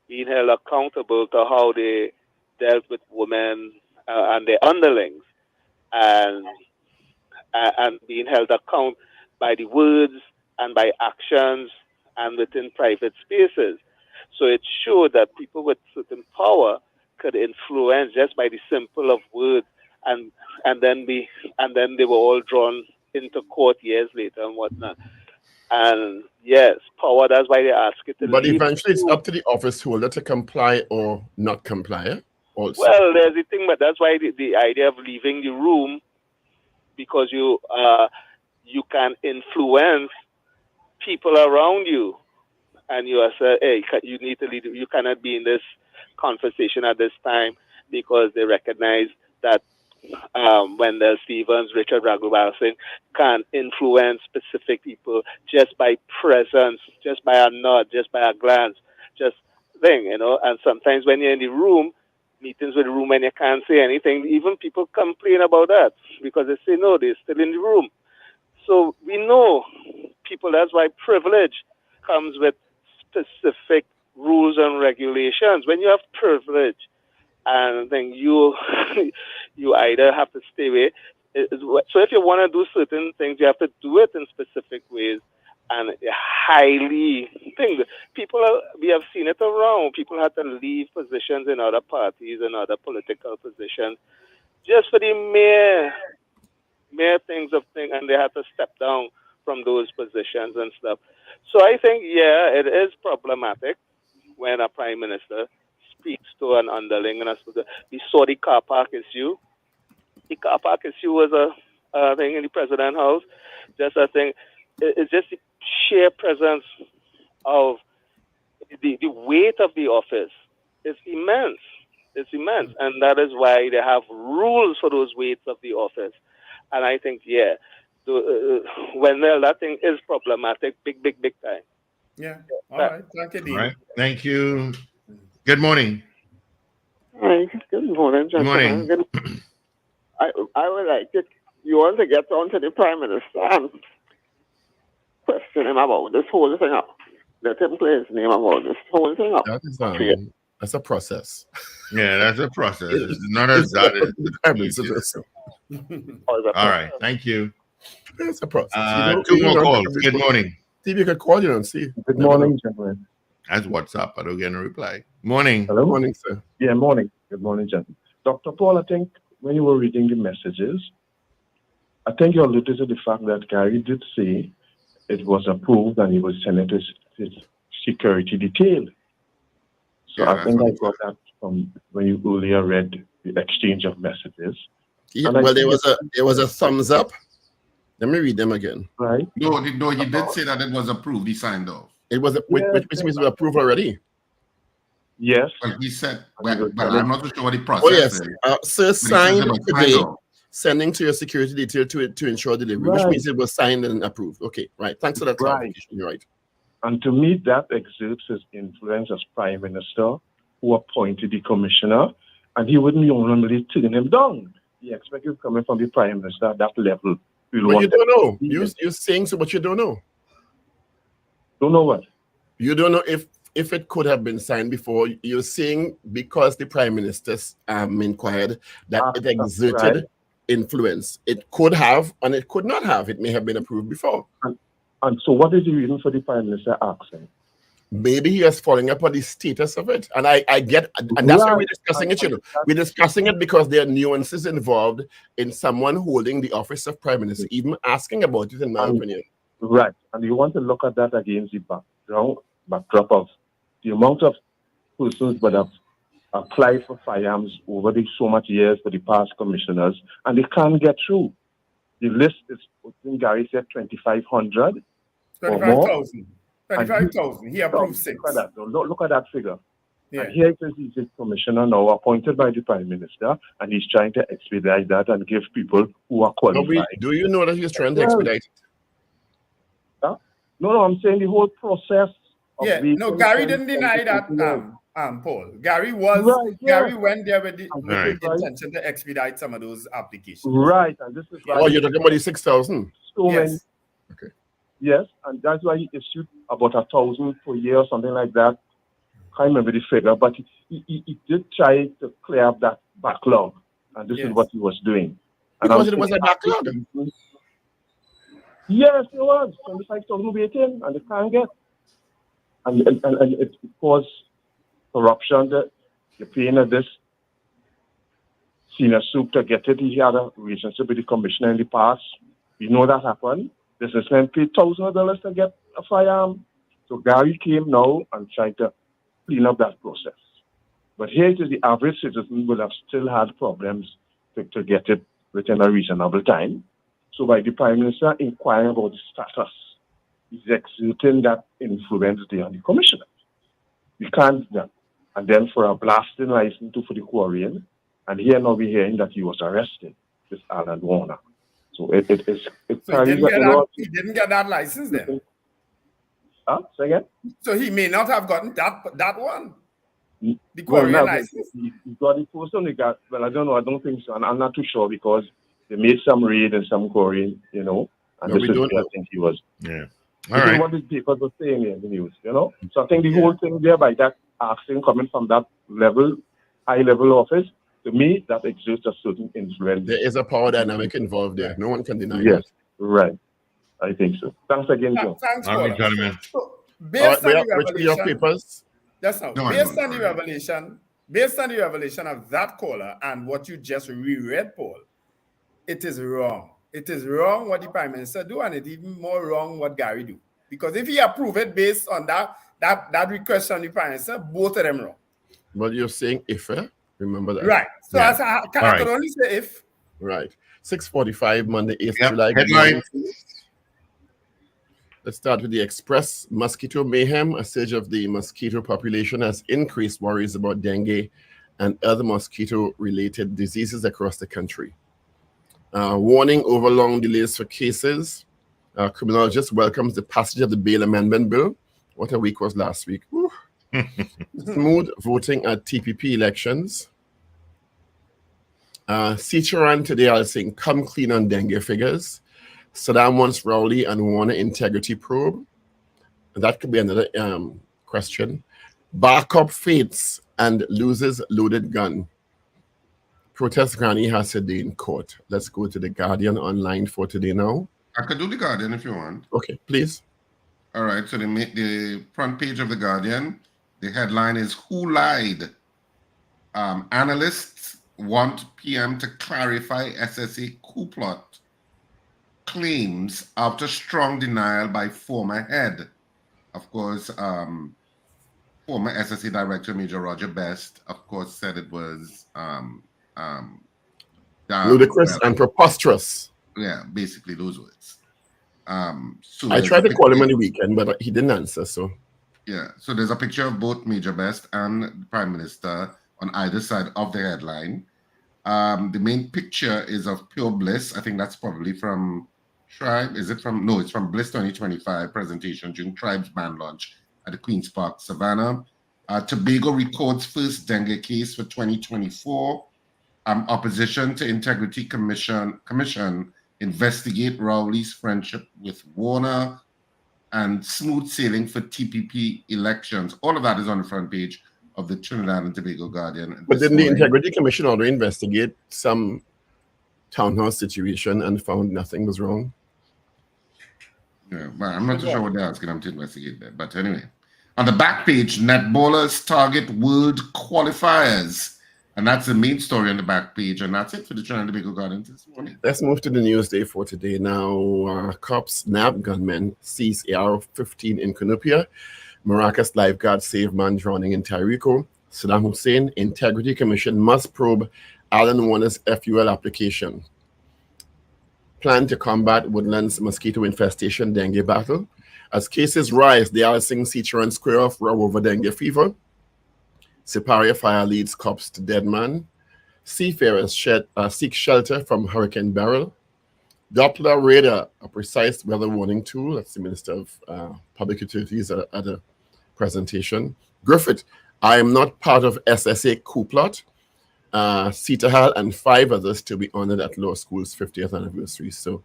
being held accountable to how they dealt with women and their underlings, and being held account by the words and by actions and within private spaces. So it showed that people with certain power could influence just by the simple of words, and then they were all drawn into court years later and whatnot. And yes, power, that's why they ask it to But leave. eventually it's up to the office holder to comply or not comply also. Well, there's the thing, but that's why the idea of leaving the room, because you can influence people around you. And you are saying, hey, you need to lead. You cannot be in this conversation at this time, because they recognize that Wendell Stevens, Richard Ragoobarsingh can influence specific people just by presence, just by a nod, just by a glance, just thing, And sometimes when you're in the room, meetings with the room, and you can't say anything, even people complain about that because they say, no, they're still in the room. So we know people, that's why privilege comes with specific rules and regulations. When you have privilege, and then you either have to stay away. So if you want to do certain things, you have to do it in specific ways and highly things. We have seen it around. People had to leave positions in other parties and other political positions just for the mere things of things, and they had to step down from those positions and stuff. So I think, it is problematic when a prime minister speaks to an underling, and we saw the car park issue. The car park issue was a thing in the president house. Just a thing. It's just the sheer presence of the weight of the office. It's immense. It's immense, and that is why they have rules for those weights of the office. And I think, Wendell, that thing is problematic, big time. Yeah. All right. Thank you, Dean. All right. Thank you. Good morning. Hi. Good morning, gentlemen. Morning. I would like you want to get on to the Prime Minister and question him about this whole thing up. Let him play his name about this whole thing up. That's a process. Yeah, that's a process. It's not as that. All right. Thank you. It's a process. Two more calls. Good morning. See if you could call you and see. Good morning, gentlemen. That's WhatsApp. I don't get a reply. Morning. Hello? Morning, sir. Yeah, morning. Good morning, gentlemen. Dr. Paul, I think when you were reading the messages, I think you alluded to the fact that Gary did say it was approved and he was sending it to his security detail. So Yeah, I think I got that from when you earlier read the exchange of messages. Yeah, well, there was a thumbs up. Let me read them again. Right. No, he did say that it was approved. He signed off. It was which means it was approved already. Yes. Well, he said, but I'm not sure what the process Oh yes, is. sir, signed today, signed off. sending to your security detail to ensure delivery, which means it was signed and approved. Okay, right. Thanks for that clarification. You're right. And to me, that exerts his influence as Prime Minister, who appointed the commissioner, and he wouldn't normally turn him down. He expected coming from the Prime Minister at that level. But you don't know. You're saying so, but you don't know. Don't know what? You don't know if it could have been signed before. You're saying because the Prime Minister inquired that it exerted influence. It could have and it could not have. It may have been approved before. And so what is the reason for the Prime Minister asking? Maybe he is following up on the status of it. And I get, and that's why we're discussing it, you know. We're discussing it because there are nuances involved in someone holding the office of Prime Minister, even asking about it, in my opinion. Right. And you want to look at that against the backdrop of the amount of persons that have applied for firearms over the so much years for the past commissioners, and they can't get through. The list is, I think Gary said 2,500 or more. 25,000. 25,000. He approved 6. Look at that figure. Yeah. And here he's a commissioner now appointed by the Prime Minister, and he's trying to expedite that and give people who are qualified. Do you know that he's trying to expedite it? No, I'm saying the whole process. Gary didn't deny that, Paul. Gary went there with the intention to expedite some of those applications. Right, and this is why. Oh, you're talking about the 6,000? Yes. Okay. Yes, and that's why he issued about 1,000 per year or something like that. Can't remember the figure, but he did try to clear up that backlog, and this is what he was doing. Because it was a backlog. Yes, it was 25,000 waiting, and they can't get. And it caused corruption. That you're paying this senior soup to get it. He had a relationship with the commissioner in the past. You know that happened. Businessmen paid $1,000 to get a firearm. So Gary came now and tried to clean up that process. But here it is, the average citizen will have still had problems to get it within a reasonable time. So by the Prime Minister inquiring about the status, he's exerting that influence there on the commissioner. You can't do that. And then for a blasting license for the quarrying, and here now we're hearing that he was arrested, this Alan Warner. So he didn't get that license then. Say again? So he may not have gotten that one. The quarrying license. He got the first one he got. Well, I don't know. I don't think so. And I'm not too sure because they made some raid and some quarrying, you know. And this is where I think he was. Yeah. All right. What the papers were saying in the news, you know. So I think the whole thing there by that asking coming from that level, high level office, to me, that exerts a certain influence. There is a power dynamic involved there. No one can deny that. Right. I think so. Thanks again, John. Thanks, All right, gentlemen. So, based on the revelation, papers? Based on the revelation of that caller and what you just reread, Paul, it is wrong. It is wrong what the Prime Minister do, and it's even more wrong what Gary do. Because if he approve it based on that request from the Prime Minister, both of them wrong. But you're saying if, remember that. Right. So Yeah. I All could only say if. Right. 6:45, Monday, 8th Yep. July. Headline. Let's start with the Express. Mosquito mayhem. A surge of the mosquito population has increased worries about dengue and other mosquito-related diseases across the country. Warning over long delays for cases. Criminologist welcomes the passage of the bail amendment bill. What a week was last week. Smooth voting at TPP elections. Cicheran today are saying come clean on dengue figures. Saddam wants Rowley and Warner integrity probe. That could be another question. Backup faints and loses loaded gun. Protest granny has a day in court. Let's go to the Guardian online for today now. I could do the Guardian if you want. Okay, please. All right, so the front page of the Guardian, the headline is Who Lied? Analysts want PM to clarify SSA coup plot. Claims after strong denial by former head. Of course, former SSA Director Major Roger Best, of course, said it was ludicrous and preposterous. Yeah, basically those words. So I tried to call him on the weekend, but he didn't answer. So yeah, so there's a picture of both Major Best and the Prime Minister on either side of the headline. The main picture is of Pure Bliss. I think that's probably from Tribe. Is it from? No, it's from Bliss 2025 presentation during Tribe's band launch at the Queen's Park, Savannah. Tobago records first dengue case for 2024. Opposition to Integrity Commission investigate Rowley's friendship with Warner, and smooth sailing for TPP elections. All of that is on the front page of the Trinidad and Tobago Guardian. But didn't the Integrity Commission already investigate some townhouse situation and found nothing was wrong? Yeah, well, I'm not too sure what they're asking them to investigate that. But anyway, on the back page, netballers target world qualifiers. And that's the main story on the back page. And that's it for the Trinidad and Tobago Guardian this morning. Let's move to the news day for today. Now, cops nab gunmen seize AR-15 in Cunupia. Maracas lifeguard save man drowning in Tyrico. Saddam Hussein, Integrity Commission must probe Alan Warner's FUL application. Plan to combat Woodlands mosquito infestation dengue battle. As cases rise, the Alsing Cicheran square off row over dengue fever. Siparia fire leads cops to dead man. Seafarers seek shelter from Hurricane Beryl. Doppler radar, a precise weather warning tool. That's the Minister of Public Utilities at a presentation. Griffith, I am not part of SSA coup plot. Sitahal and 5 others to be honored at law school's 50th anniversary. So,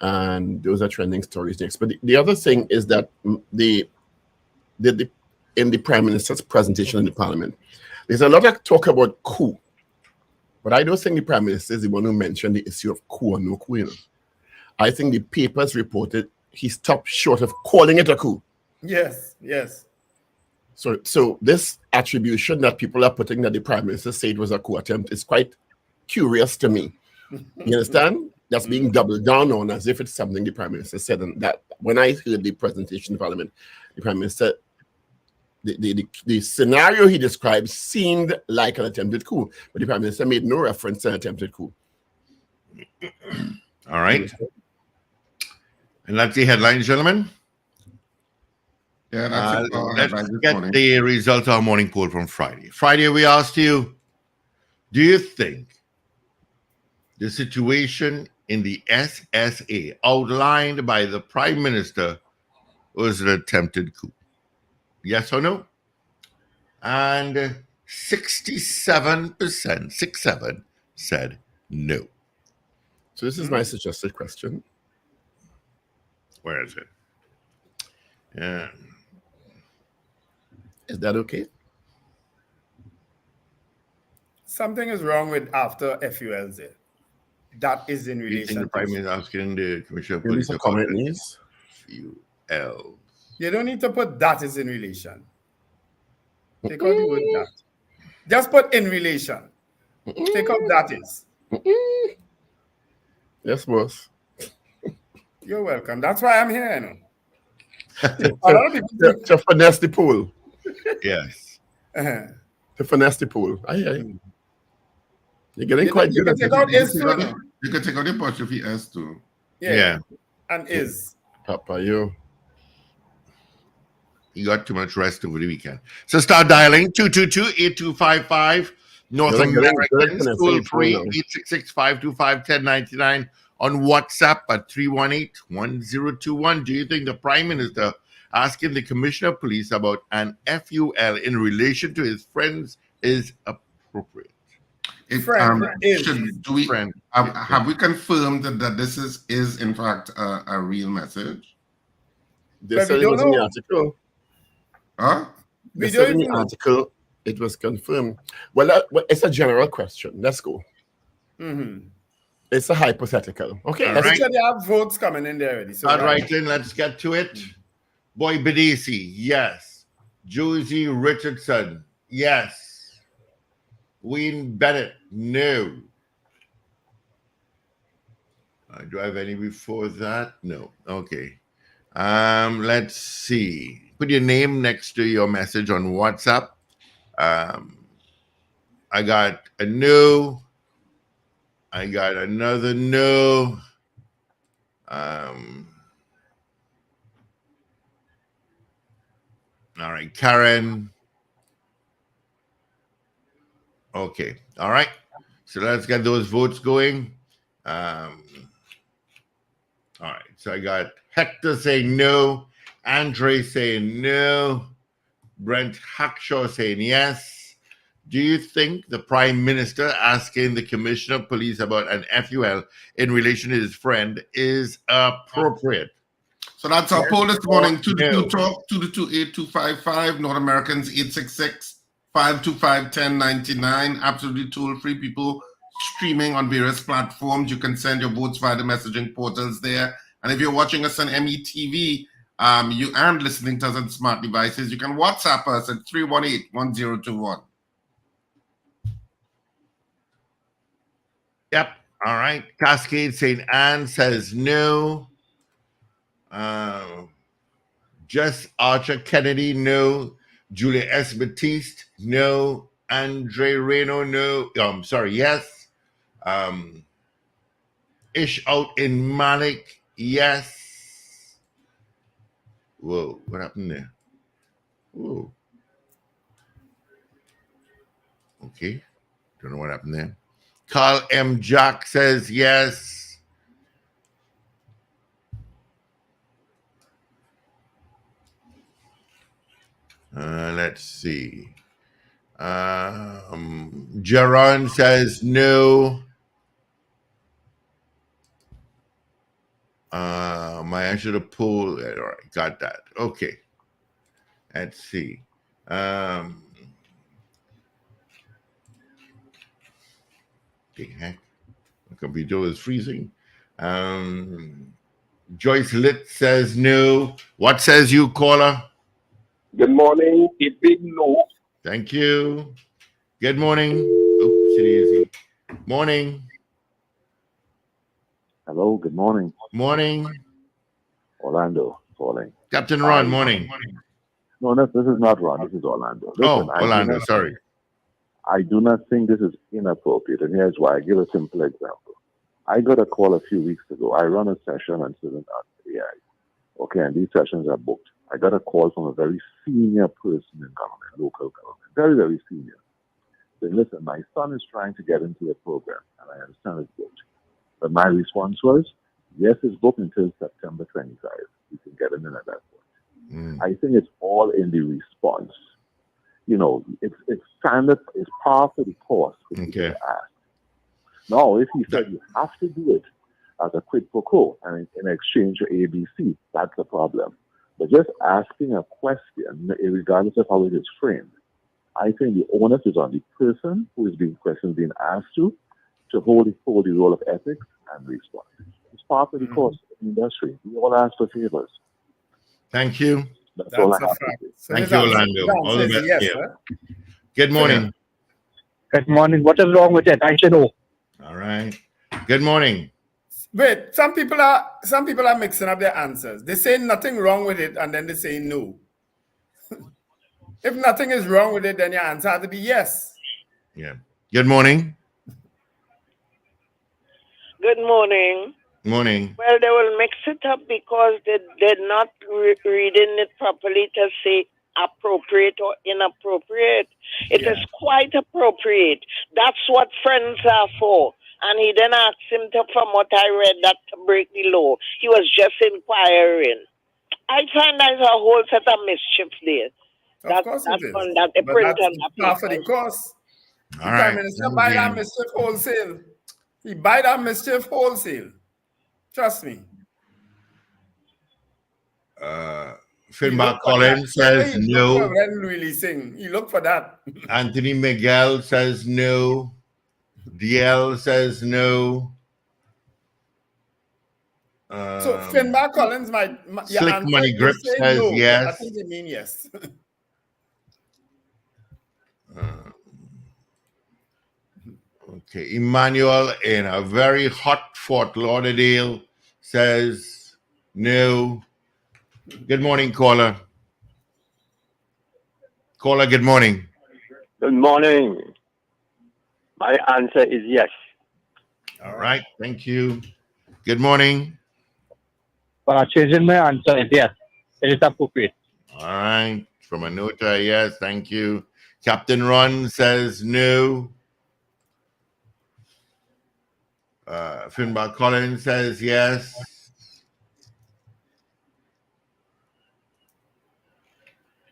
and those are trending stories next. But the other thing is that in the Prime Minister's presentation in the Parliament, there's a lot of talk about coup. But I don't think the Prime Minister is the one who mentioned the issue of coup or no coup. You know? I think the papers reported he stopped short of calling it a coup. Yes, yes. So this attribution that people are putting that the Prime Minister said it was a coup attempt is quite curious to me. You understand? That's being doubled down on as if it's something the Prime Minister said. And that when I heard the presentation in Parliament, the Prime Minister, the scenario he described seemed like an attempted coup, but the Prime Minister made no reference to an attempted coup. All right. And that's the headlines, gentlemen. Yeah, that's it. Let's get the results of our morning poll from Friday. Friday, we asked you, do you think the situation in the SSA outlined by the Prime Minister was an attempted coup? Yes or no? And 67%, 67 said no. So this is my suggested question. Where is it? Yeah. Is that okay? Something is wrong with after FULZ. That is in relation The Prime to... Minister asking the Commissioner of Maybe Police some comment needs. FUL. You don't need to put that is in relation. Take out the word that. Just put in relation. Take out that is. Yes, boss. You're welcome. That's why I'm here, you know. A lot of people think, To finesse the pool. Yes. To finesse the pool. Aye. You're getting quite good can at take it. out is too. You can take out the apostrophe S too. Yeah. And is. Papa, you got too much rest over the weekend. So start dialing 222-8255. North You're getting good at Americans, finessing toll the pool free, now. 866-525-1099 on WhatsApp at 318-1021. Do you think the Prime Minister asking the Commissioner of Police about an FUL in relation to his friends is appropriate? Have we confirmed that this is in fact a real message? They said it was in the article. Huh? They said in the article it was confirmed. Well, it's a general question. Let's go. Mm-hmm. It's a hypothetical. Okay. All Let's right. They have votes coming in there already. So All right, then let's get to it. Boy Bedisi, yes. Josie Richardson, yes. Wayne Bennett, no. Do I have any before that? No. Okay. Let's see. Put your name next to your message on WhatsApp. I got a no. I got another no. All right, Karen. Okay. All right. So let's get those votes going. All right. So I got Hector saying no. Andre saying no. Brent Hackshaw saying yes. Do you think the Prime Minister asking the Commissioner of Police about an FUL in relation to his friend is appropriate? So that's our poll this morning. 222 Talk, 222-8255. North Americans 866-525-1099. Absolutely toll-free. People streaming on various platforms. You can send your votes via the messaging portals there. And if you're watching us on METV, you and listening to us on smart devices, you can WhatsApp us at 318-1021. Yep. All right. Cascade St. Anne says no. Just Archer Kennedy, no. Julia S. Batiste, no. Andre Reno, no. Yes. Ish out in Malik, yes. Whoa, what happened there? Whoa. Okay. Don't know what happened there. Carl M. Jack says yes. Let's see. Jaron says no. My answer to poll. All right, got that. Okay. Let's see. Heck, my computer is freezing. Joyce Litt says no. What says you, caller? Good morning. A big no. Thank you. Good morning. Oops, it easy. Morning. Hello, good morning. Morning. Orlando calling. Captain Ron, morning. No, this is not Ron. This is Orlando. Listen, Orlando, sorry. I do not think this is inappropriate, and here's why. I give a simple example. I got a call a few weeks ago. I run a session on citizen AI. Okay, and these sessions are booked. I got a call from a very senior person in government, local government, very, very senior. Saying, listen, my son is trying to get into the program, and I understand it's booked. But my response was, yes, it's booked until September 25. You can get him in at that point. I think it's all in the response. You know, it's standard, it's part of the course. Okay. Now, if he said you have to do it as a quid pro quo and in exchange for ABC, that's a problem. But just asking a question, regardless of how it is framed, I think the onus is on the person who is being asked to hold the role of ethics and respond. It's part of the course in the industry. We all ask for favors. Thank you. That's all I have to say. Thank you, Orlando. All the best. Yes, Good morning. Good morning. What is wrong with it? I should know. All right. Good morning. Wait, some people are mixing up their answers. They say nothing wrong with it, and then they say no. If nothing is wrong with it, then your answer has to be yes. Yeah. Good morning. Good morning. Morning. Well, they will mix it up because they're not reading it properly to say appropriate or inappropriate. It is quite appropriate. That's what friends are for. And he then asked him to, from what I read, that to break the law. He was just inquiring. I find there's a whole set of mischief there. Of course it is. That they But print that's on the part of the course. All The right. Prime Minister buy that mischief wholesale. He buy that mischief wholesale. Trust me. Finbar Collins says no. When releasing, he look for that. Anthony Miguel says no. DL says no. So Finbar Collins might Slick Money Grip says no, yes. I think they mean yes. Okay, Emmanuel in a very hot Fort Lauderdale says no. Good morning, caller. Caller, good morning. Good morning. My answer is yes. All right, thank you. Good morning. But changing my answer is yes. It is appropriate. All right, from Anota, yes, thank you. Captain Ron says no. Finbar Collins says yes.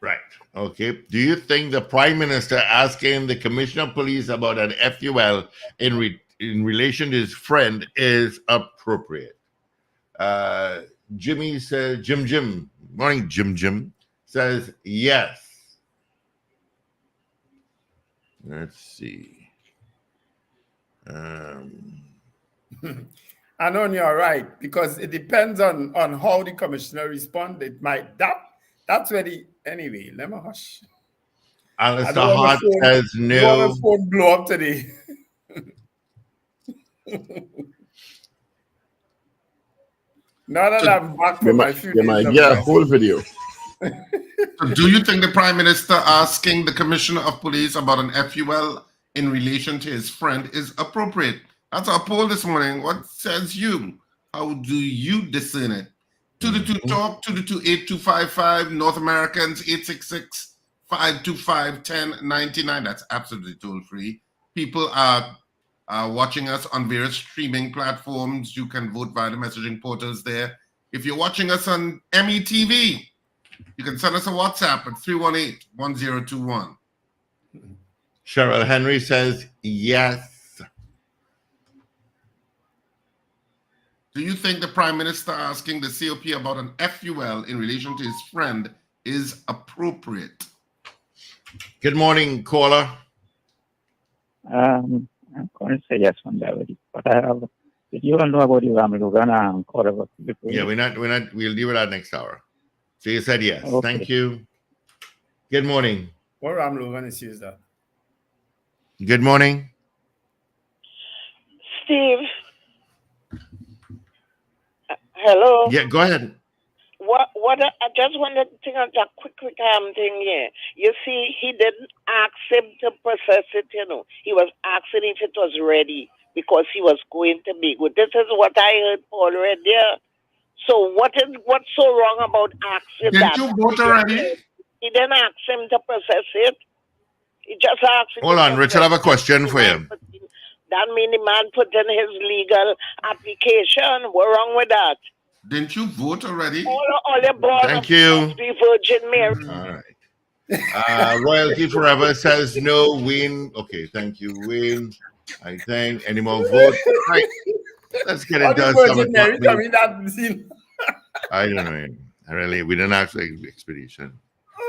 Right. Okay. Do you think the Prime Minister asking the Commissioner of Police about an FUL in relation to his friend is appropriate? Jimmy says, Jim, morning, Jim says yes. Let's see. I know you're right, because it depends on how the commissioner responds. It might that's where anyway, let me hush. Alistair Hart says no. The phone blow up today. Now that I'm back from my few days of a whole video. So do you think the Prime Minister asking the Commissioner of Police about an FUL in relation to his friend is appropriate? That's our poll this morning. What says you? How do you discern it? 222 talk 222-8255. North Americans 866-525-1099. That's absolutely toll free. People are watching us on various streaming platforms. You can vote via the messaging portals there. If you're watching us on METV, you can send us a WhatsApp at 318-1021. Cheryl Henry says yes. Do you think the Prime Minister asking the COP about an FUL in relation to his friend is appropriate? Good morning, caller. I'm going to say yes on that already. But did you all know about the Ramlugan quarter? Yeah, we're not, we'll deal with that next hour. So you said yes. Okay. Thank you. Good morning. What Ramlugan is used that? Good morning. Steve. Hello. Yeah, go ahead. What I just wanted to think of that quick thing here. You see, he didn't ask him to process it, He was asking if it was ready because he was going to be good. This is what I heard Paul read there. So what's so wrong about asking that? Did you vote already? He didn't ask him to process it. He just asked him. Hold on, Richard, I have a question for you. That means the man put in his legal application. What's wrong with that? Didn't you vote already? All the born Thank you. the Virgin Mary. All right. Royalty Forever says no. Wayne. Okay, thank you, Wayne. I think. Any more votes? Right. Let's get into Virgin Mary coming that scene. I don't know. We didn't ask the expedition.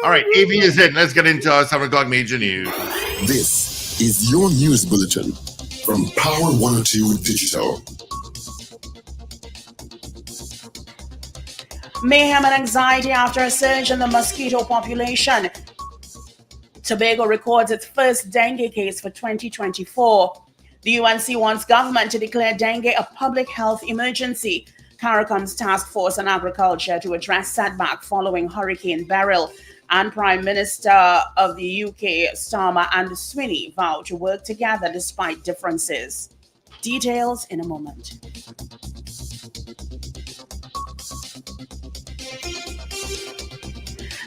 All right, AV is in. Let's get into our 7 o'clock major news. This is your news bulletin from Power 102 Digital. Mayhem and anxiety after a surge in the mosquito population. Tobago records its first dengue case for 2024. The UNC wants government to declare dengue a public health emergency. CARICOM's task force on agriculture to address setback following Hurricane Beryl. and Prime Minister of the UK, Starmer and Swinney, vowed to work together despite differences. Details in a moment.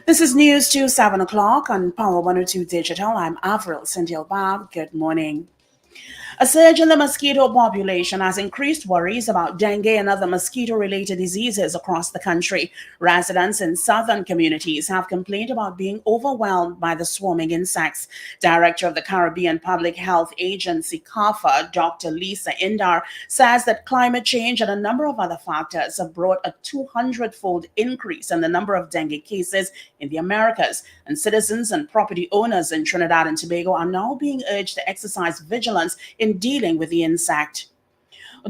This is News to 7 o'clock on Power 102 Digital. I'm Avril Sindilbab. Good morning. A surge in the mosquito population has increased worries about dengue and other mosquito-related diseases across the country. Residents in southern communities have complained about being overwhelmed by the swarming insects. Director of the Caribbean Public Health Agency, CARPHA, Dr. Lisa Indar, says that climate change and a number of other factors have brought a 200-fold increase in the number of dengue cases in the Americas, and citizens and property owners in Trinidad and Tobago are now being urged to exercise vigilance in dealing with the insect.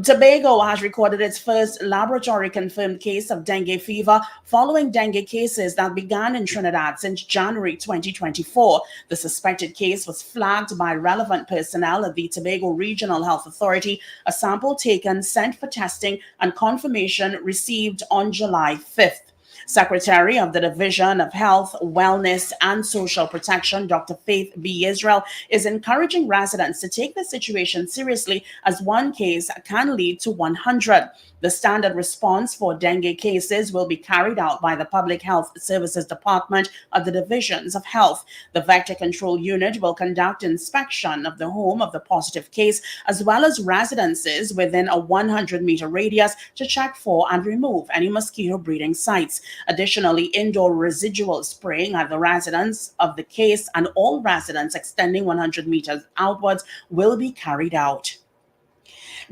Tobago has recorded its first laboratory-confirmed case of dengue fever following dengue cases that began in Trinidad since January 2024. The suspected case was flagged by relevant personnel at the Tobago Regional Health Authority, a sample taken, sent for testing, and confirmation received on July 5th. Secretary of the Division of Health, Wellness and Social Protection, Dr. Faith B. Israel, is encouraging residents to take the situation seriously as one case can lead to 100. The standard response for dengue cases will be carried out by the Public Health Services Department of the Divisions of Health. The Vector Control Unit will conduct inspection of the home of the positive case as well as residences within a 100-meter radius to check for and remove any mosquito breeding sites. Additionally, indoor residual spraying at the residence of the case and all residents extending 100 meters outwards will be carried out.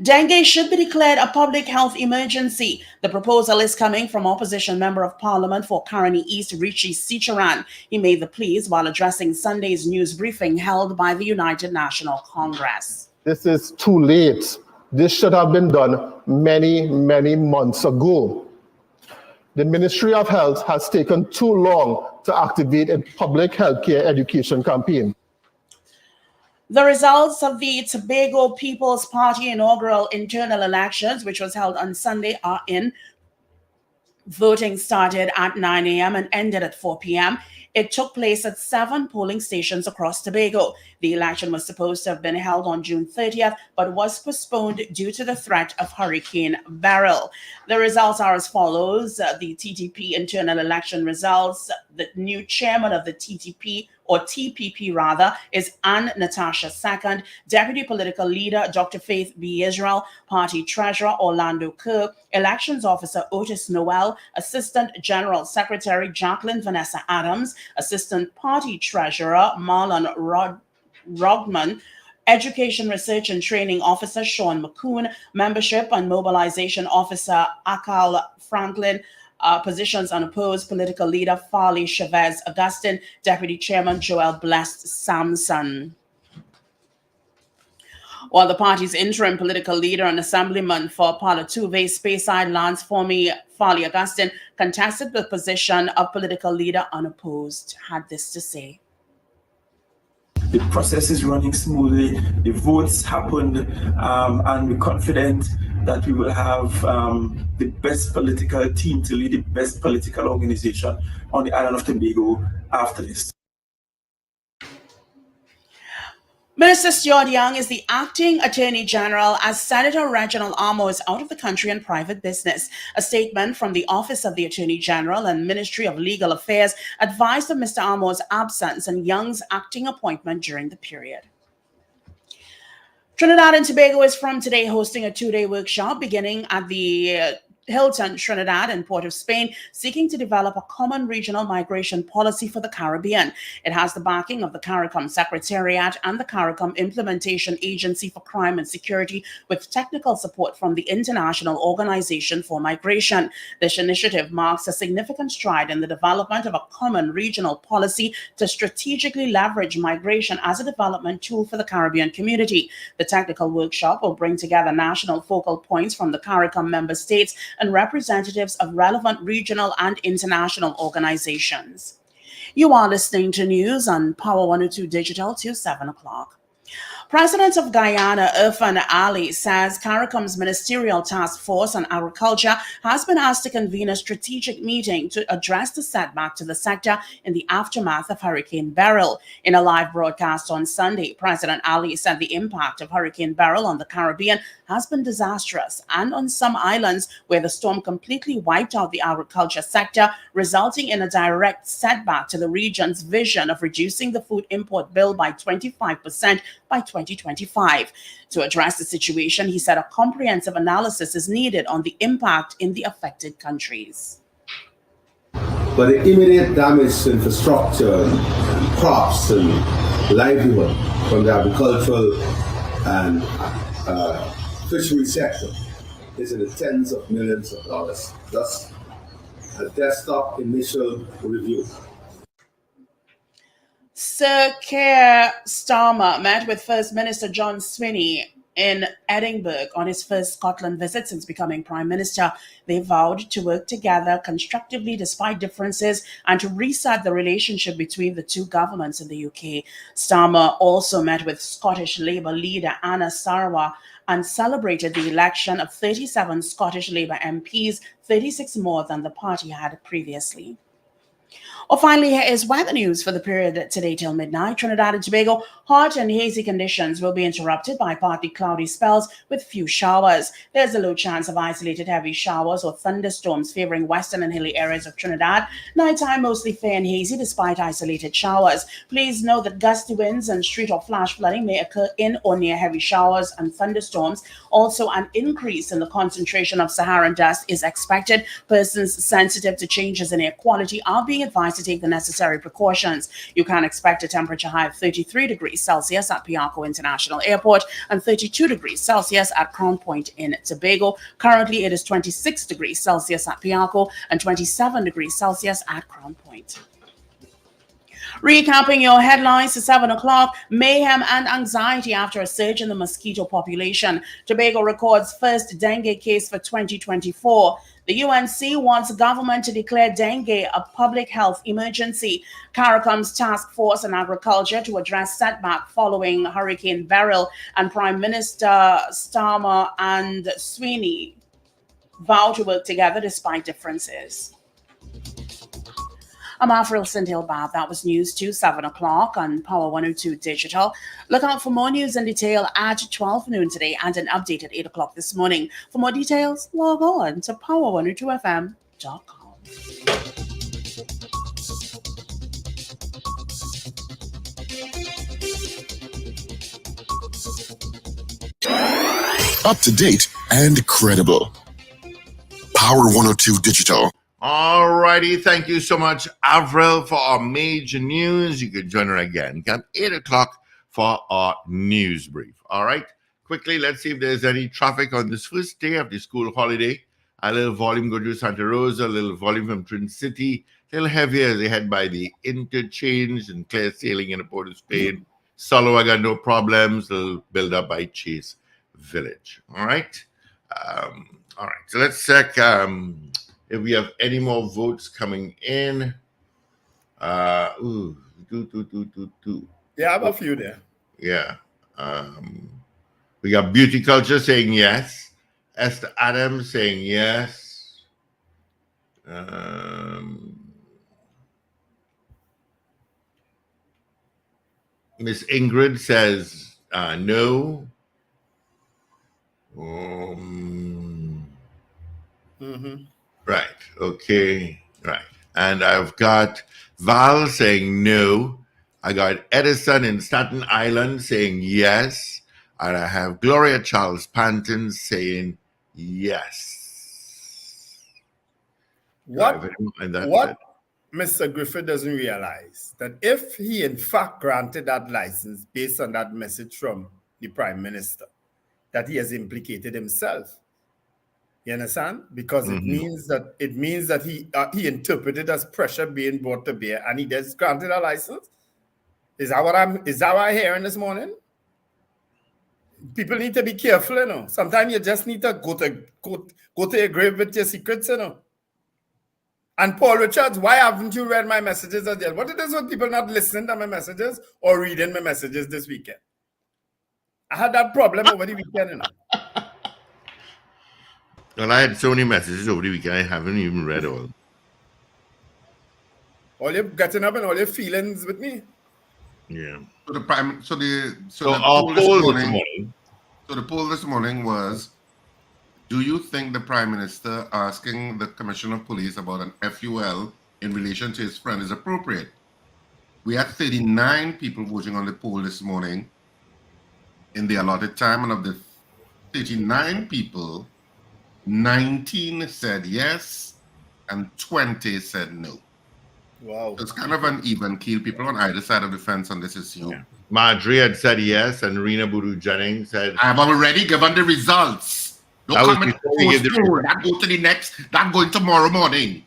Dengue should be declared a public health emergency. The proposal is coming from opposition member of parliament for Caroni East, Richie Sicharan. He made the pleas while addressing Sunday's news briefing held by the United National Congress. This is too late. This should have been done many months ago. The Ministry of Health has taken too long to activate a public healthcare education campaign. The results of the Tobago People's Party inaugural internal elections, which was held on Sunday, are in. Voting started at 9 a.m. and ended at 4 p.m. It took place at 7 polling stations across Tobago. The election was supposed to have been held on June 30th, but was postponed due to the threat of Hurricane Beryl. The results are as follows. The TTP internal election results. The new chairman of the TTP, or TPP rather, is Ann Natasha Second, Deputy Political Leader Dr. Faith B. Israel, Party Treasurer Orlando Kerr, Elections Officer Otis Noel, Assistant General Secretary Jacqueline Vanessa Adams, Assistant Party Treasurer Marlon Rodman, Education Research and Training Officer Sean McCoon, Membership and Mobilization Officer Akal Franklin, positions unopposed, Political Leader Farley Chavez Augustine, Deputy Chairman Joel Blessed Samson. While the party's interim political leader and assemblyman for Palatuve Speyside, Lance Farley Augustine, contested the position of political leader unopposed, had this to say. The process is running smoothly, the votes happened, and we're confident that we will have the best political team to lead the best political organization on the island of Tobago after this. Minister Stuart Young is the acting Attorney General as Senator Reginald Armour is out of the country on private business. A statement from the Office of the Attorney General and Ministry of Legal Affairs advised of Mr. Armour's absence and Young's acting appointment during the period. Trinidad and Tobago is from today hosting a 2-day workshop beginning at the Hilton, Trinidad, and Port of Spain, seeking to develop a common regional migration policy for the Caribbean. It has the backing of the CARICOM Secretariat and the CARICOM Implementation Agency for Crime and Security, with technical support from the International Organization for Migration. This initiative marks a significant stride in the development of a common regional policy to strategically leverage migration as a development tool for the Caribbean community. The technical workshop will bring together national focal points from the CARICOM member states and representatives of relevant regional and international organizations. You are listening to news on Power 102 Digital till 7 o'clock. President of Guyana, Irfan Ali, says CARICOM's Ministerial Task Force on Agriculture has been asked to convene a strategic meeting to address the setback to the sector in the aftermath of Hurricane Beryl. In a live broadcast on Sunday, President Ali said the impact of Hurricane Beryl on the Caribbean has been disastrous, and on some islands where the storm completely wiped out the agriculture sector, resulting in a direct setback to the region's vision of reducing the food import bill by 25% by 2025. To address the situation, he said a comprehensive analysis is needed on the impact in the affected countries. But the immediate damage to infrastructure, and crops and livelihood from the agricultural and fishery sector is in the tens of millions of dollars. Thus, a desktop initial review. Sir Keir Starmer met with First Minister John Swinney in Edinburgh on his first Scotland visit since becoming Prime Minister. They vowed to work together constructively despite differences and to reset the relationship between the two governments in the UK. Starmer also met with Scottish Labour leader Anna Sarwar and celebrated the election of 37 Scottish Labour MPs, 36 more than the party had previously. Or finally, here is weather news for the period today till midnight. Trinidad and Tobago, hot and hazy conditions will be interrupted by partly cloudy spells with few showers. There's a low chance of isolated heavy showers or thunderstorms favoring western and hilly areas of Trinidad. Nighttime mostly fair and hazy despite isolated showers. Please note that gusty winds and street or flash flooding may occur in or near heavy showers and thunderstorms. Also, an increase in the concentration of Saharan dust is expected. Persons sensitive to changes in air quality are being advised to take the necessary precautions. You can expect a temperature high of 33 degrees Celsius at Piarco International Airport and 32 degrees Celsius at Crown Point in Tobago. Currently, it is 26 degrees Celsius at Piarco and 27 degrees Celsius at Crown Point. Recapping your headlines to 7 o'clock, mayhem and anxiety after a surge in the mosquito population. Tobago records first dengue case for 2024. The UNC wants government to declare dengue a public health emergency. CARICOM's task force on agriculture to address setback following Hurricane Beryl, and Prime Minister Starmer and Swinney vow to work together despite differences. I'm Afril Sindhilbab. That was news to 7 o'clock on Power 102 Digital. Look out for more news in detail at 12 noon today and an update at 8 o'clock this morning. For more details, log on to power102fm.com. Up to date and credible. Power 102 Digital. All righty. Thank you so much, Avril, for our major news. You can join her again at 8 o'clock for our news brief. All right. Quickly, let's see if there's any traffic on this first day of the school holiday. A little volume go to Santa Rosa, a little volume from Trin City, a little heavier as they head by the interchange and clear sailing in the Port of Spain. Solowa got no problems. A little build up by Chase Village. All right. All right. So let's check if we have any more votes coming in. Yeah, I have a few there. Yeah. We got Beauty Culture saying yes. Esther Adams saying yes. Miss Ingrid says no. Right. Okay. Right. And I've got Val saying no. I got Edison in Staten Island saying yes. And I have Gloria Charles Panton saying yes. What Mr. Griffith doesn't realize that if he in fact granted that license based on that message from the Prime Minister, that he has implicated himself. You understand? Because it means that he interpreted as pressure being brought to bear, and he just granted a license. Is that what I'm hearing this morning? People need to be careful, you know. Sometimes you just need to go to your grave with your secrets, you know. And Paul Richards, why haven't you read my messages as well? What it is with people not listening to my messages or reading my messages this weekend? I had that problem over the weekend. You know? Well, I had so many messages over the weekend, I haven't even read all. All you're getting up and all your feelings with me. Yeah. So the our poll this morning. So the poll this morning was: do you think the Prime Minister asking the Commissioner of Police about an FUL in relation to his friend is appropriate? We had 39 people voting on the poll this morning in the allotted time, and of the 39 people, 19 said yes and 20 said no. Wow. It's kind of an even keel. People on either side of the fence on this issue. Yeah. Marjorie had said yes, and Rena Boodoo Jennings said, I have already given the results. Don't come and that go to the next, that going tomorrow morning.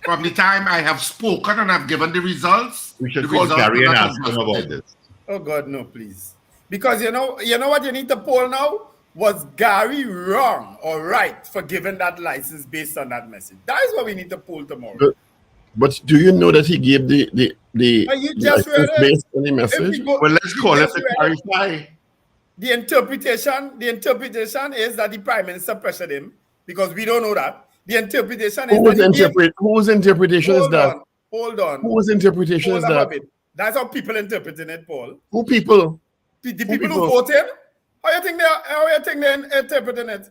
From the time I have spoken and I've given the results, we should call Gary and ask him about this. Oh God, no, please. Because you know what you need to poll now? Was Gary wrong or right for giving that license based on that message? That is what we need to poll tomorrow. But do you know that he gave the you just read it. Based on the message? Well, let's call it to clarify. The interpretation is that the Prime Minister pressured him, because we don't know that. The interpretation is whose interpretation is that? Hold on. Whose interpretation is that? That's how people interpreting it, Paul. Who people? The people who voted. How you think they're interpreting it?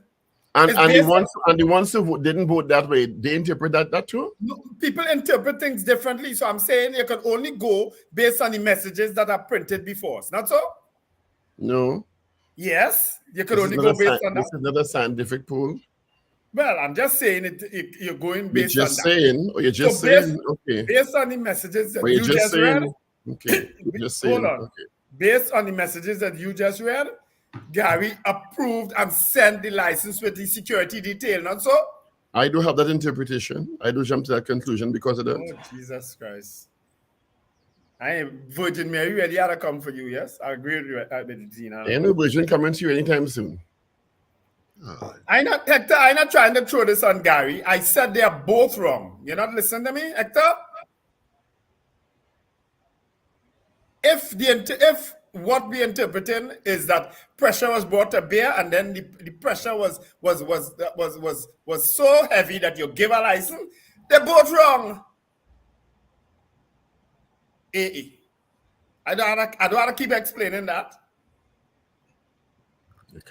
And the ones who didn't vote that way, they interpret that too? No, people interpret things differently. So I'm saying you can only go based on the messages that are printed before us. Not so? No. Yes, you could only go based on that. This is not a scientific poll. Well, I'm just saying you're going based on that. You're just saying, okay. Based on the messages that you just read. Okay. You're just saying, hold on. Okay. Based on the messages that you just read, Gary approved and sent the license with the security detail, not so? I do have that interpretation. I do jump to that conclusion because of that. Oh, Jesus Christ. I am Virgin Mary ready to come for you, yes? I agree with you, Tina. Ain't no Virgin coming to you anytime soon. I'm not trying to throw this on Gary. I said they are both wrong. You're not listening to me, Hector? If what we're interpreting is that pressure was brought to bear, and then the pressure was so heavy that you give a license, they're both wrong. I don't want to keep explaining that.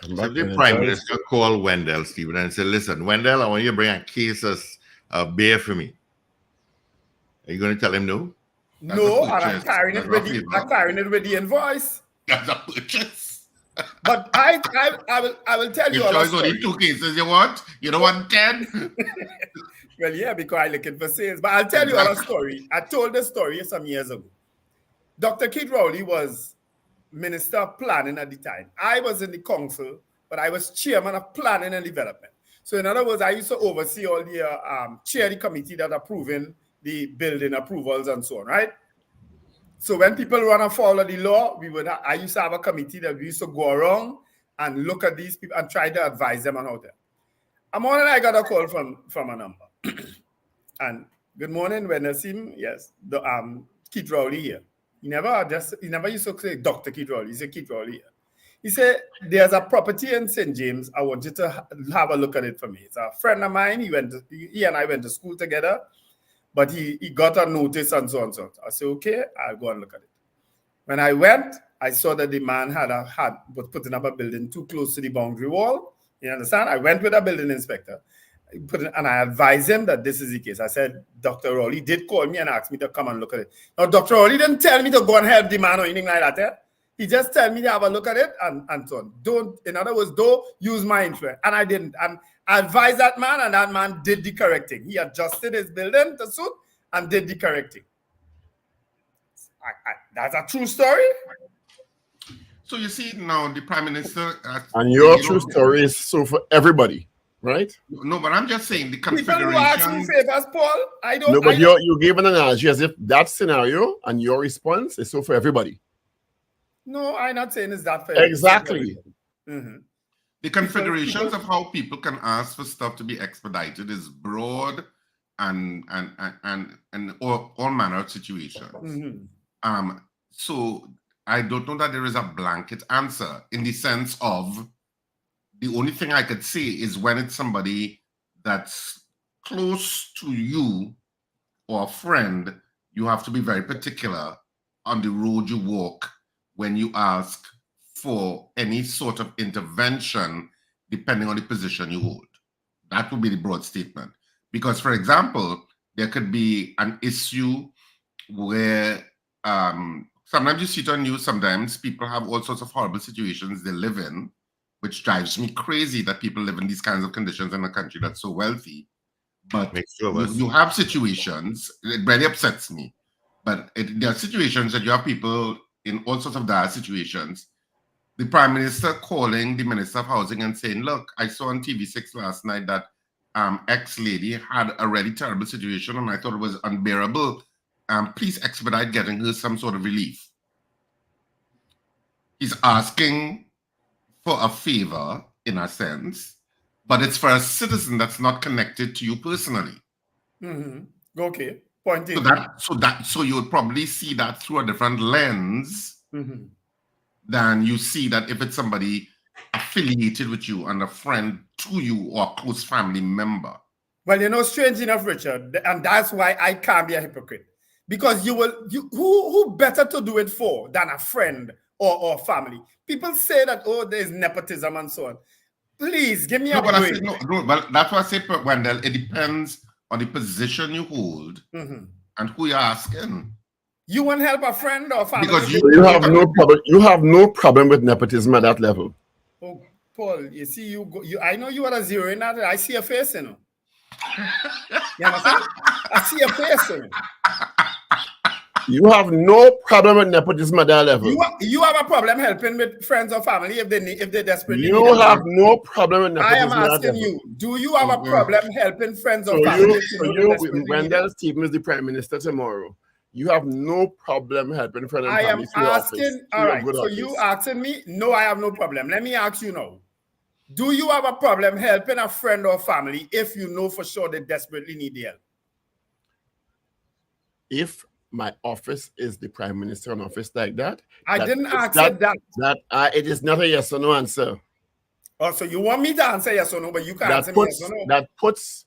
So the Prime Minister called Wendell, Stephen, and said, listen, Wendell, I want you to bring a case of beer for me. Are you going to tell him no? No, and I'm carrying it with the invoice. That's a purchase. But I will tell you all a story. Only 2 cases you want? You don't want 10? Well, yeah, because I'm looking for sales. But I'll tell you all a story. I told this story some years ago. Dr. Keith Rowley was Minister of Planning at the time. I was in the council, but I was chairman of planning and development. So in other words, I used to oversee all the chair the committee that approving the building approvals and so on, right? So when people run afoul of the law, I used to have a committee that we used to go around and look at these people and try to advise them on how to. A morning I got a call from a number. And good morning, Wendell. Yes, the Keith Rowley here. He never used to say Dr. Keith Rowley. He said Keith Rowley here. He said, there's a property in St. James. I want you to have a look at it for me. It's a friend of mine. He and I went to school together, but he got a notice and so on. So I said, okay, I'll go and look at it. When I went, I saw that the man was putting up a building too close to the boundary wall. You understand? I went with a building inspector, and I advised him that this is the case. I said, Dr. Rowley did call me and asked me to come and look at it. Now, Dr. Rowley didn't tell me to go and help the man or anything like that. Eh? He just told me to have a look at it and so on. In other words, don't use my influence. And I didn't. And I advised that man, and that man did the correct thing. He adjusted his building to suit and did the correct thing. That's a true story. So you see now the Prime Minister... and your true story is so for everybody, right? No, but I'm just saying the configuration... People who ask me favors, Paul, I don't... No, but you gave an analogy as if that scenario and your response is so for everybody. No, I'm not saying it's that fair. Exactly. Mm-hmm. The configurations of how people can ask for stuff to be expedited is broad and all manner of situations. Mm-hmm. So I don't know that there is a blanket answer in the sense of the only thing I could say is when it's somebody that's close to you or a friend, you have to be very particular on the road you walk when you ask for any sort of intervention, depending on the position you hold. That would be the broad statement. Because, for example, there could be an issue where sometimes you see it on news, sometimes people have all sorts of horrible situations they live in, which drives me crazy that people live in these kinds of conditions in a country that's so wealthy. But you have situations, it really upsets me, but there are situations that you have people in all sorts of dire situations. The Prime Minister calling the Minister of Housing and saying, look, I saw on TV6 last night that X lady had a really terrible situation and I thought it was unbearable. Please expedite getting her some sort of relief. He's asking for a favor, in a sense, but it's for a citizen that's not connected to you personally. Mm-hmm. Okay. Point taken. So you would probably see that through a different lens than you see that if it's somebody affiliated with you and a friend to you or a close family member. Well, strange enough, Richard, and that's why I can't be a hypocrite. Because who better to do it for than a friend or family? People say that, there's nepotism and so on. Please, give me a break. But that's why I say, Wendell, it depends on the position you hold and who you're asking. You won't help a friend or family? Because you have no problem. You have no problem with nepotism at that level. Oh, Paul, you see, I know you are a zero in that. I see your face, You understand? I see your face, You have no problem with nepotism at that level. You have a problem helping with friends or family if they desperately need You have no problem with nepotism. I am asking you, do you have a problem helping friends or family? Wendell Stephen is the Prime Minister tomorrow. You have no problem helping friends and family. I am asking, all right, so you asking me? No, I have no problem. Let me ask you now. Do you have a problem helping a friend or family if you know for sure they desperately need the help? If my office is the Prime Minister, an office like that. I didn't ask that. It is not a yes or no answer. Oh, so you want me to answer yes or no, but you can't answer yes or no. That puts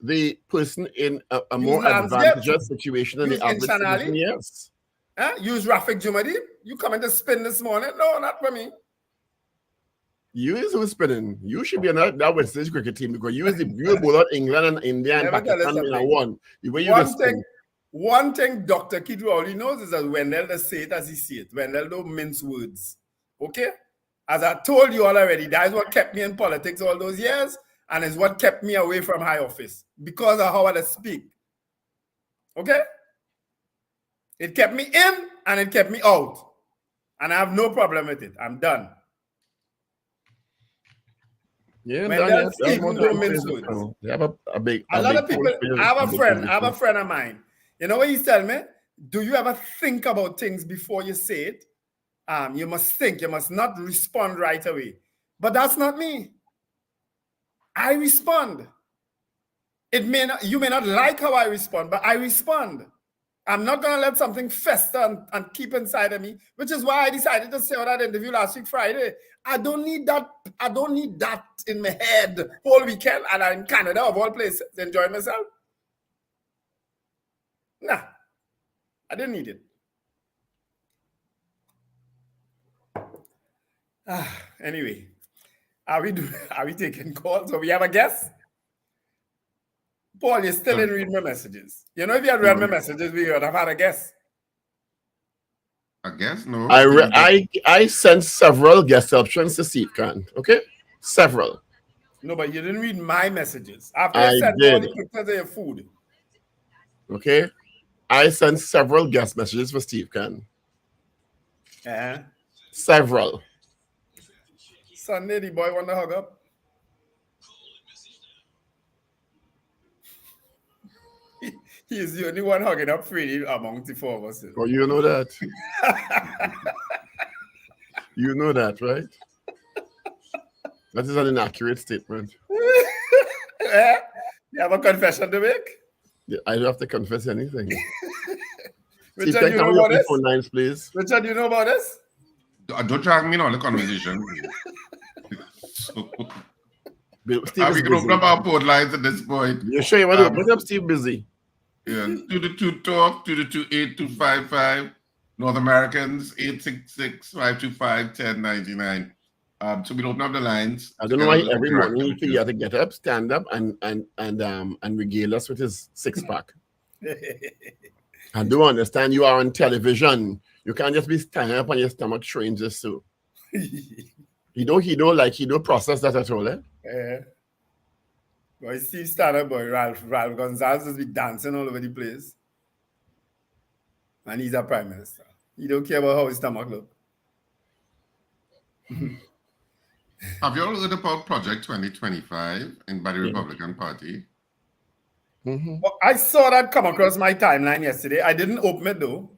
the person in a more advantageous situation than the average citizen. Yes. Use Rafik Jumadi. You coming to spin this morning? No, not for me. You is who's spinning. You should be on that West Indies cricket team because you are both out England and India and Pakistan in a one. The way you One thing Dr. Kidru already knows is that Wendell does say it as he see it. Wendell don't mince words. Okay? As I told you all already, that is what kept me in politics all those years and is what kept me away from high office because of how I speak. Okay? It kept me in and it kept me out. And I have no problem with it. I'm done. Yeah, Wendell Stephen don't mince words. They have a lot of people, I have a friend of mine. You know what he's telling me? Do you ever think about things before you say it? You must think. You must not respond right away. But that's not me. I respond. You may not like how I respond, but I respond. I'm not going to let something fester and keep inside of me, which is why I decided to say on that interview last week, Friday. I don't need that. I don't need that in my head whole weekend, and I'm in Canada of all places, enjoying myself. Nah, I didn't need it. Anyway, are we taking calls? So we have a guest? Paul, you still didn't read my messages. You know, if you had read my messages, we would have had a guest. A guest? No. I sent several guest options to Steve Khan. Okay? Several. No, but you didn't read my messages. After I sent all the pictures of your food. Okay? I sent several guest messages for Steve Khan. Several. Sunday, the boy want to hug up. He is the only one hugging up freely among the four of us. Oh, you know that. You know that, right? That is an inaccurate statement. You have a confession to make? Yeah, I don't have to confess anything. Steve, Richard, can you you know open about the this? phone lines, please? Richard, you know about this? Don't drag me in all the conversation. So, Steve is we can open up busy. our port lines at this point. You sure you want to open up? Steve busy. Yeah, 222 talk, 222-8255. North Americans, 866-525-1099. So we'll open up the lines. I don't know why every morning he forget to get up, stand up, and regale us with his six-pack. I do understand you are on television. You can't just be standing up on your stomach showing just so. He don't process that at all, eh? Yeah. Boy, Steve stand up, boy. Ralph Gonzalez just be dancing all over the place. And he's a prime minister. He don't care about how his stomach look. Have you all heard about Project 2025 by the Republican Party? Mm-hmm. Well, I saw that come across my timeline yesterday. I didn't open it though.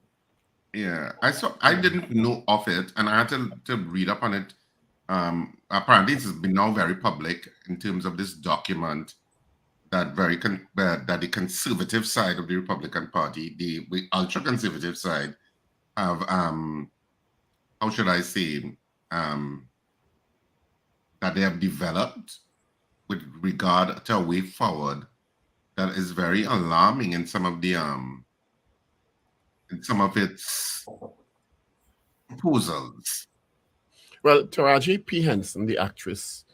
Yeah, I didn't know of it, and I had to read up on it. Apparently, it's been now very public in terms of this document that that the conservative side of the Republican Party, the ultra conservative side, have how should I say that they have developed with regard to a way forward that is very alarming in some of the in some of its proposals. Well, Taraji P. Henson, the actress,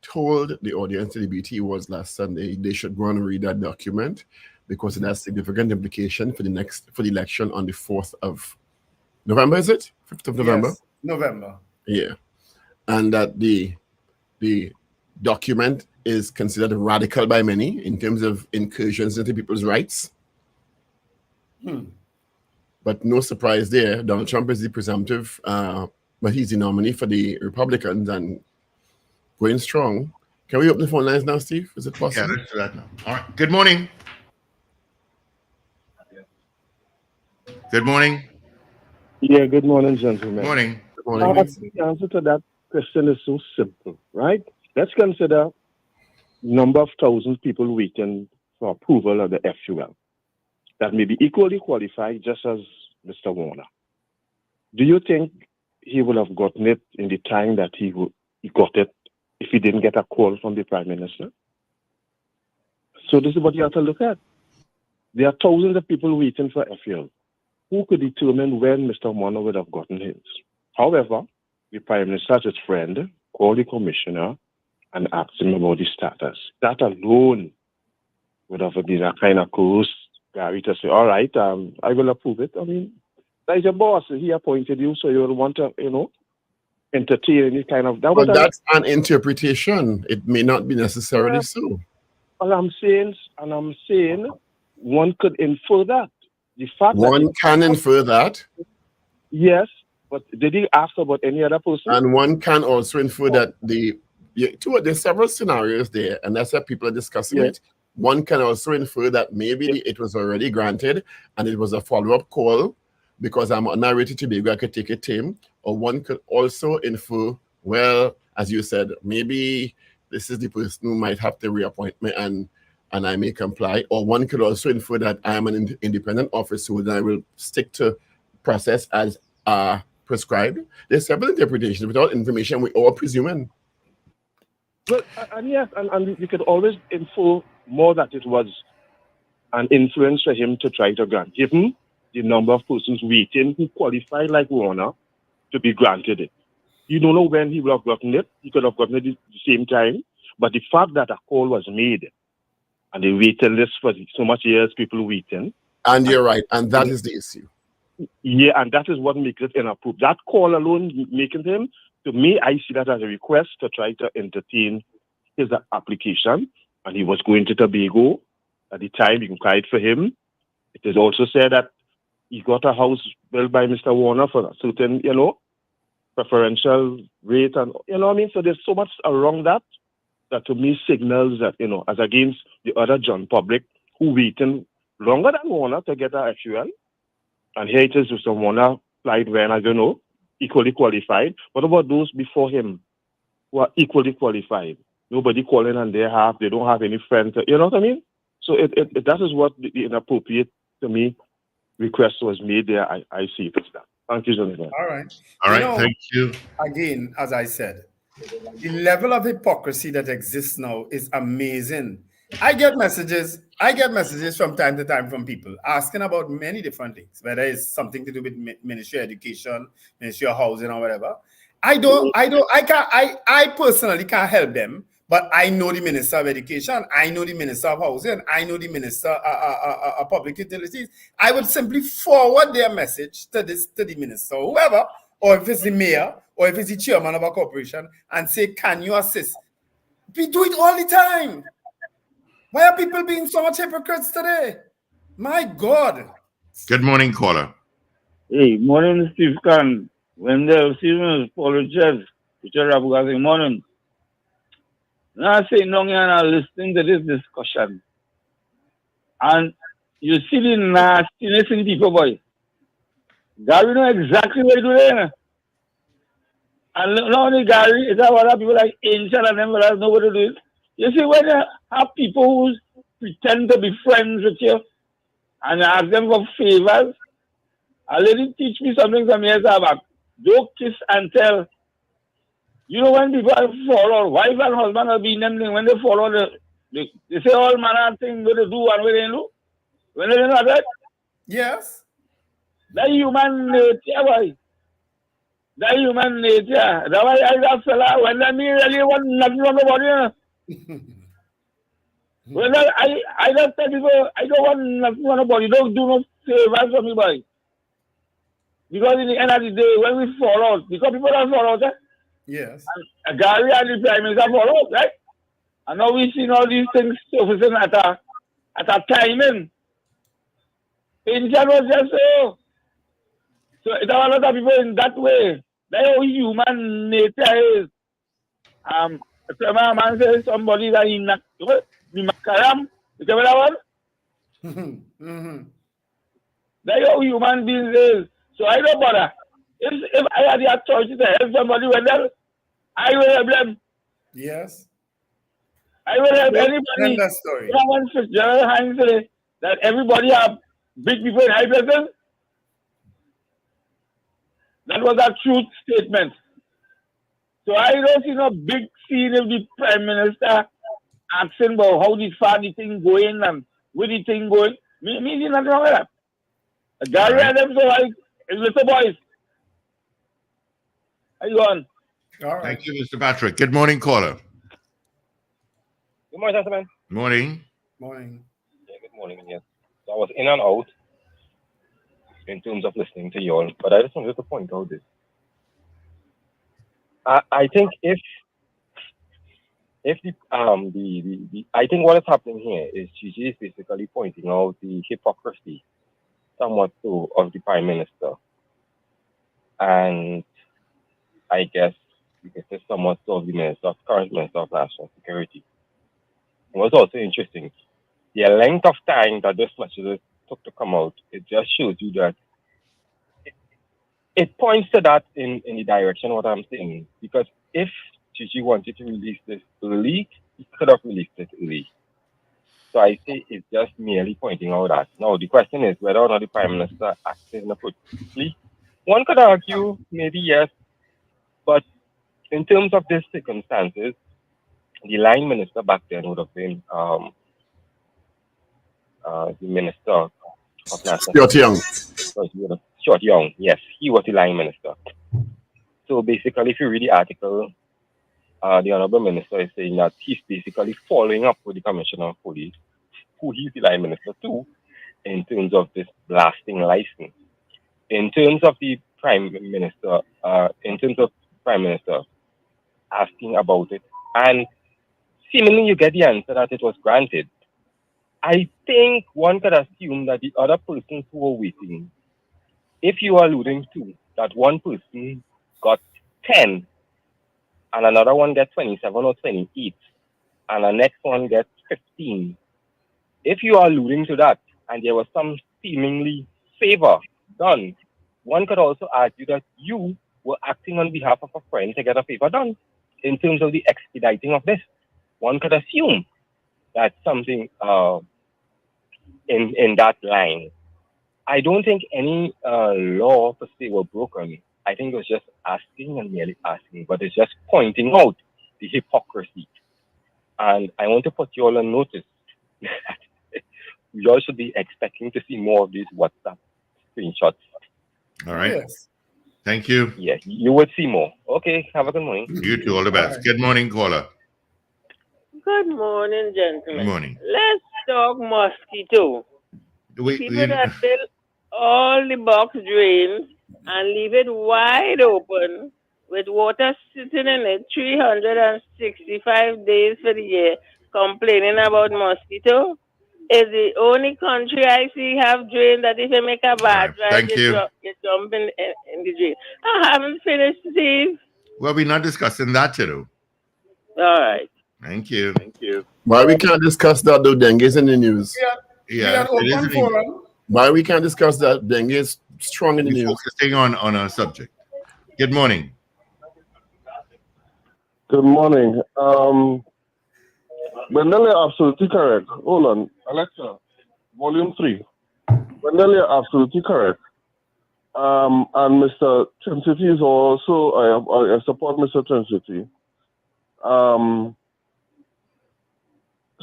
told the audience at the BT Awards last Sunday they should go and read that document because it has significant implication for the election on the 4th of November, is it? 5th of November? Yes, November. Yeah. And that the document is considered radical by many in terms of incursions into people's rights. But no surprise there. Donald Trump is the presumptive, but he's the nominee for the Republicans and going strong. Can we open the phone lines now, Steve? Is it possible? Yeah, let's do that now. All right. Good morning. Good morning. Yeah, good morning, gentlemen. Morning. Good morning. The answer to that question is so simple, right? Let's consider number of thousands of people waiting for approval of the FUL that may be equally qualified just as Mr. Warner. Do you think he would have gotten it in the time that he got it if he didn't get a call from the Prime Minister? So this is what you have to look at. There are thousands of people waiting for FUL. Who could determine when Mr. Warner would have gotten his? However, the Prime Minister, as his friend, called the commissioner and asked him about the status. That alone would have been a kind of course, Gary, to say, all right, I will approve it. I mean, that is your boss. He appointed you, so you will want to, entertain any kind of... Well, that's an interpretation. It may not be necessarily so. Well, I'm saying, one could infer that. The fact one can infer that. Yes, but did he ask about any other person? And one can also infer that there's several scenarios there, and that's why people are discussing it. One can also infer that maybe it was already granted and it was a follow-up call because I'm narrated Tobago, I could take it to him. Or one could also infer, well, as you said, maybe this is the person who might have to reappoint me and I may comply. Or one could also infer that I am an independent officer and I will stick to process as prescribed. There's several interpretations. Without information, we all presuming. Well, and yes, and you could always infer more that it was an influence for him to try to grant, given the number of persons waiting who qualified like Warner to be granted it. You don't know when he would have gotten it. He could have gotten it at the same time. But the fact that a call was made and the waiting list for so much years, people waiting. And you're right. And that is the issue. Yeah, and that is what makes it inappropriate. That call alone making him, to me, I see that as a request to try to entertain his application. And he was going to Tobago at the time. You can cry it for him. It is also said that he got a house built by Mr. Warner for a certain, preferential rate. And, so there's so much around that to me signals that, as against the other John public who waiting longer than Warner to get a FUL. And here it is, Mr. Warner applied when, I don't know, equally qualified. What about those before him who are equally qualified? Nobody calling on their half. They don't have any friends. You know what I mean? So that is what the inappropriate to me request was made there, I see it as that. Thank you, gentlemen. All right. All right, thank you. Again, as I said, the level of hypocrisy that exists now is amazing. I get messages from time to time from people asking about many different things, whether it's something to do with Ministry of Education, Ministry of Housing, or whatever. I personally can't help them, but I know the Minister of Education, I know the Minister of Housing, I know the Minister of Public Utilities. I would simply forward their message to the minister, or whoever, or if it's the mayor, or if it's the chairman of a corporation, and say, can you assist? We do it all the time. Why are people being so much hypocrites today? My God. Good morning, caller. Hey, morning, Steve Khan. Wendell, Stevens, Paulo Judge, Richard Ragoobarsingh, morning. Now I say, no, you're listening to this discussion. And you see the nastiness in people, boy. Gary know exactly what to do there. And not only Gary, it's a lot of people like Angel and them that know what to do. You see, when you have people who pretend to be friends with you and ask them for favors, a lady teach me something some years back. Don't kiss and tell. You know, when people fall out, wife and husband are being them, when they fall out, they say all manner of things they do and what they do. When they do that, yes. That human nature, boy. That human nature. That's why I that fella, when I really want nothing from nobody. When I just tell people, I don't want nothing from nobody. Don't do no favors for me, boy. Because in the end of the day, when we fall out, because people don't fall out, yes. And Gary and the Prime Minister fall out, right? And now we see all these things surfacing at a timing. India was just so. So there are a lot of people in that way. That's how human nature is. My man says somebody that he not the makaram, you tell me that one? That's how human beings is. So I don't bother. If I had the authority to help somebody with them, I will help them. Yes. I will help anybody. That story. Someone General Hines say that everybody have big people in high places. That was a truth statement. So I don't see no big scene of the Prime Minister asking about how the far the thing going and where the thing going. Me see nothing wrong with that. Gary and them so like little boys. How you going? All right. Thank you, Mr. Patrick. Good morning, caller. Good morning, gentlemen. Morning. Morning. Yeah, good morning. Yes. So I was in and out in terms of listening to you all, but I just wanted to point out this. I think if the I think what is happening here is Gigi is basically pointing out the hypocrisy somewhat so of the Prime Minister, and I guess you could say somewhat so of the current Minister of National Security. It was also interesting. The length of time that this message took to come out, it just shows you that it points to that in the direction of what I'm saying. Because if Gigi wanted to release this early, he could have released it early. So I say it's just merely pointing out that. Now, the question is whether or not the Prime Minister acted inappropriately. One could argue maybe yes, but in terms of these circumstances, the line minister back then would have been the Minister of National Security. Short Young, yes, he was the line minister. So basically, if you read the article, the Honorable Minister is saying that he's basically following up with the Commissioner of Police, who he's the line minister to, in terms of this blasting license. In terms of the Prime Minister, asking about it, and seemingly you get the answer that it was granted. I think one could assume that the other persons who were waiting, if you are alluding to that one person got 10 and another one gets 27 or 28 and the next one gets 15, if you are alluding to that and there was some seemingly favor done, one could also argue that you were acting on behalf of a friend to get a favor done in terms of the expediting of this. One could assume that something in that line. I don't think any law per se were broken. I think it was just asking and merely asking, but it's just pointing out the hypocrisy. And I want to put you all on notice that you all should be expecting to see more of these WhatsApp screenshots. All right. Yes. Thank you. Yeah, you would see more. Okay, have a good morning. You too. All the best. Good morning, caller. Good morning, gentlemen. Good morning. Let's talk mosquito. People that fill all the box drains and leave it wide open with water sitting in it 365 days for the year, complaining about mosquito, is the only country I see have drain that if you make a bad Thank you. you jump in the drain. I haven't finished, Steve. Well, we're not discussing that today. All right. Thank you. Why we can't discuss that though? Dengue is in the news. Yeah, it is in the- Why we can't discuss that? Dengue is strong in the news. Focusing on a subject. Good morning. Good morning. Wendell, you're absolutely correct. Hold on. Alexa, volume 3. Wendell, you're absolutely correct. And Mr. Trincity is also, I support Mr. Trincity.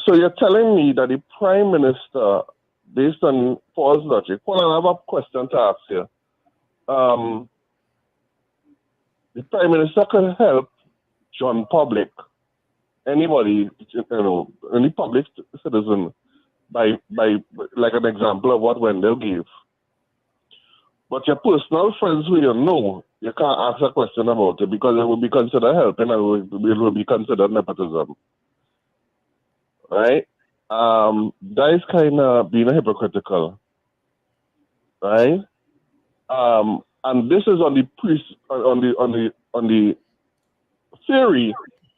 So you're telling me that the Prime Minister, based on Paul's logic, Paul, I have a question to ask you. The Prime Minister could help John Public, anybody, any public citizen, by like an example of what Wendell gave. But your personal friends who you know, you can't ask a question about it because it will be considered helping and it will be considered nepotism. Right? That is kind of being hypocritical. Right? And this is on the theory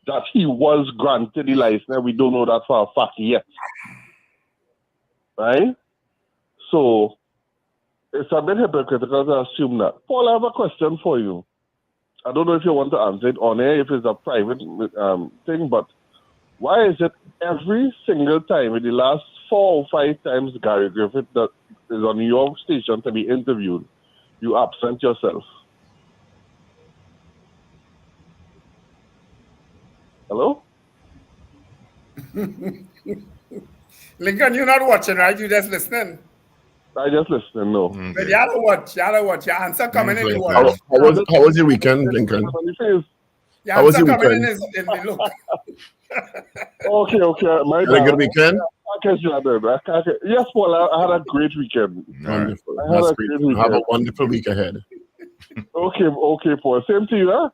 that he was granted the license. We don't know that for a fact yet. Right? So it's a bit hypocritical to assume that. Paul, I have a question for you. I don't know if you want to answer it on air, if it's a private thing, but why is it every single time, in the last 4 or 5 times Gary Griffith that is on your station to be interviewed, you absent yourself? Hello? Lincoln, you're not watching, right? You're just listening. I just listening, no. But you gotta watch. Your answer coming in the watch. How was your weekend, Lincoln? Your How was answer your coming weekend? in the look. Okay. My Had a good weekend? Yes, Paul, I had a great weekend. Wonderful. I had That's a great. great weekend. Have a wonderful week ahead. Okay, Paul. Same to you, huh?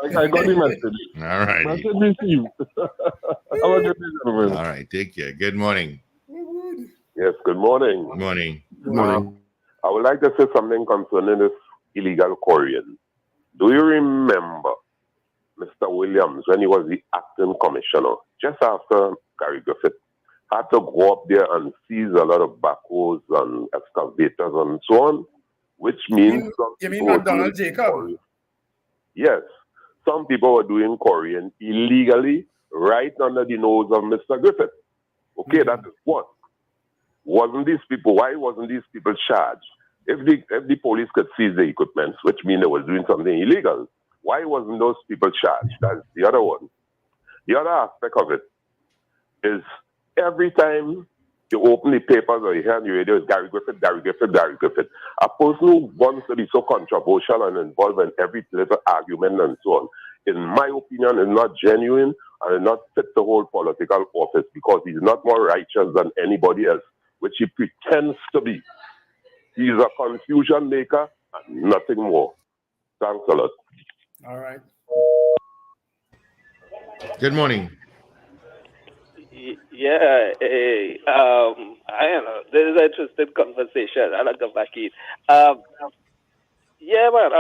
I got the message. All right. Message received. Have a good day, gentlemen. All right. Take care. Good morning. Yes, good morning. Good morning. Good morning. I would like to say something concerning this illegal quarrying. Do you remember Mr. Williams, when he was the acting commissioner, just after Gary Griffith, had to go up there and seize a lot of backhoes and excavators and so on, which means... You mean McDonald Jacob? Yes. Some people were doing quarrying illegally right under the nose of Mr. Griffith. Okay, that is one. Why wasn't these people charged? If the police could seize the equipment, which means they were doing something illegal, why wasn't those people charged? That's the other one. The other aspect of it is every time you open the papers or you hear on the radio, it's Gary Griffith, Gary Griffith, Gary Griffith. A person who wants to be so controversial and involved in every little argument and so on, in my opinion, is not genuine and is not fit to hold political office because he's not more righteous than anybody else, which he pretends to be. He's a confusion maker and nothing more. Thanks a lot. All right. Good morning. Yeah, I don't know. This is an interesting conversation. I'll go back in. Yeah, man.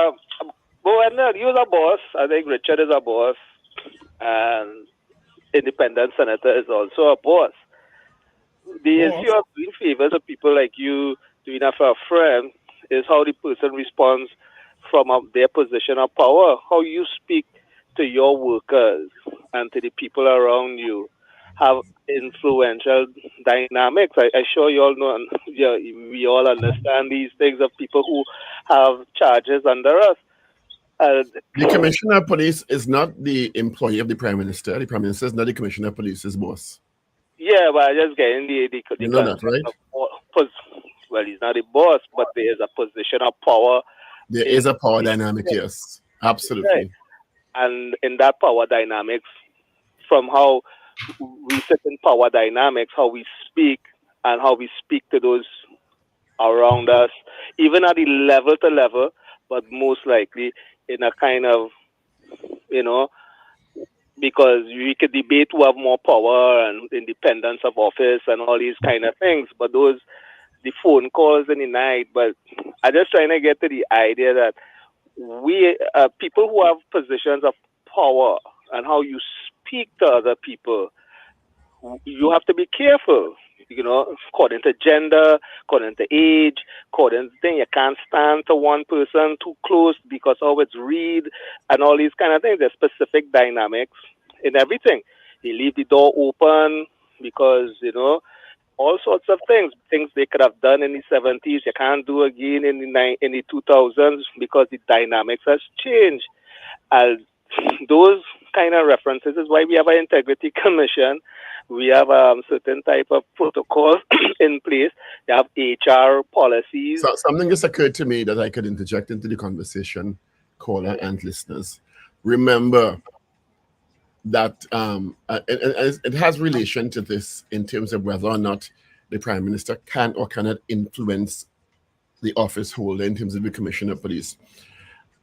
But you're a boss. I think Richard is a boss. And independent senator is also a boss. The issue of doing favors to people like you, doing that for a friend, is how the person responds from their position of power, how you speak to your workers and to the people around you. have influential dynamics. I'm sure you all know, and we all understand these things of people who have charges under us. The commissioner of police is not the employee of the prime minister. The prime minister is not the commissioner of police's boss. Yeah, but I just getting the you know that, right? Well, he's not a boss, but there is a position of power. There is a power dynamic, yes. Absolutely. Right. And in that power dynamics, from how we sit in power dynamics, how we speak and how we speak to those around us, even at the level to level, but most likely in a kind of, because we could debate who have more power and independence of office and all these kind of things, but the phone calls in the night. But I'm just trying to get to the idea that we, people who have positions of power and how you speak to other people, you have to be careful, according to gender, according to age, according to thing. You can't stand to one person too close because how it's read and all these kind of things. There's specific dynamics in everything. You leave the door open because, all sorts of things they could have done in the 70s, you can't do again in the 2000s because the dynamics has changed. And those kind of references is why we have an integrity commission. We have certain type of protocols in place. We have HR policies. So something just occurred to me that I could interject into the conversation, caller and listeners. Remember that it has relation to this in terms of whether or not the prime minister can or cannot influence the office holder in terms of the commissioner of police.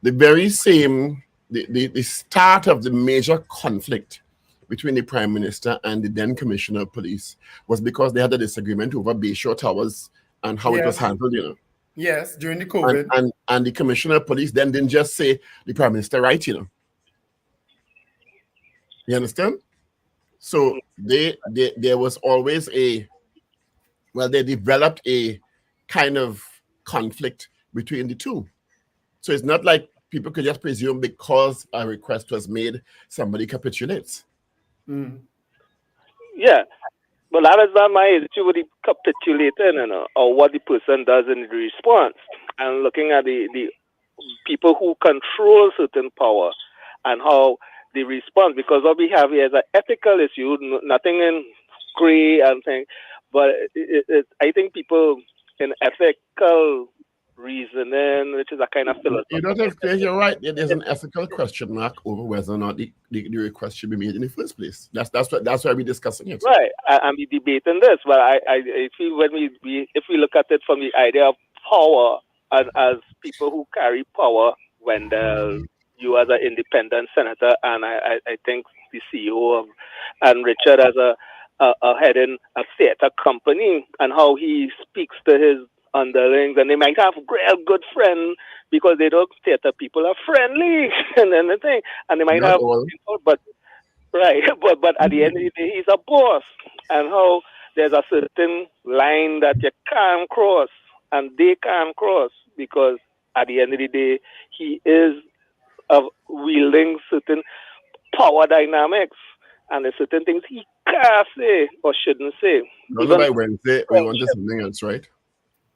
The very same, the start of the major conflict between the prime minister and the then commissioner of police was because they had a disagreement over Bayshore Towers and how it was handled, Yes, during the COVID. And the commissioner of police then didn't just say the prime minister right, You understand? So there was always they developed a kind of conflict between the two. So it's not like people could just presume because a request was made, somebody capitulates. Mm. Yeah, but that is not my issue with the capitulating, or what the person does in the response. And looking at the people who control certain power and how they respond, because what we have here is an ethical issue, nothing in gray and thing, but I think people in ethical reasoning, which is a kind of philosophy. You're right. There's an ethical question mark over whether or not the request should be made in the first place. That's why we're discussing it. Right, and we debating this, but I feel when if we look at it from the idea of power and as people who carry power, Wendell, you as an independent senator, and I think the CEO and Richard as a heading a theater company, and how he speaks to his underlings, and they might have a good friend because they don't theater people are friendly and anything, and they might but at the end of the day, he's a boss, and how there's a certain line that you can't cross and they can't cross, because at the end of the day, he is wielding certain power dynamics, and there's certain things he can't say or shouldn't say. By Wednesday, we wanted something else, right?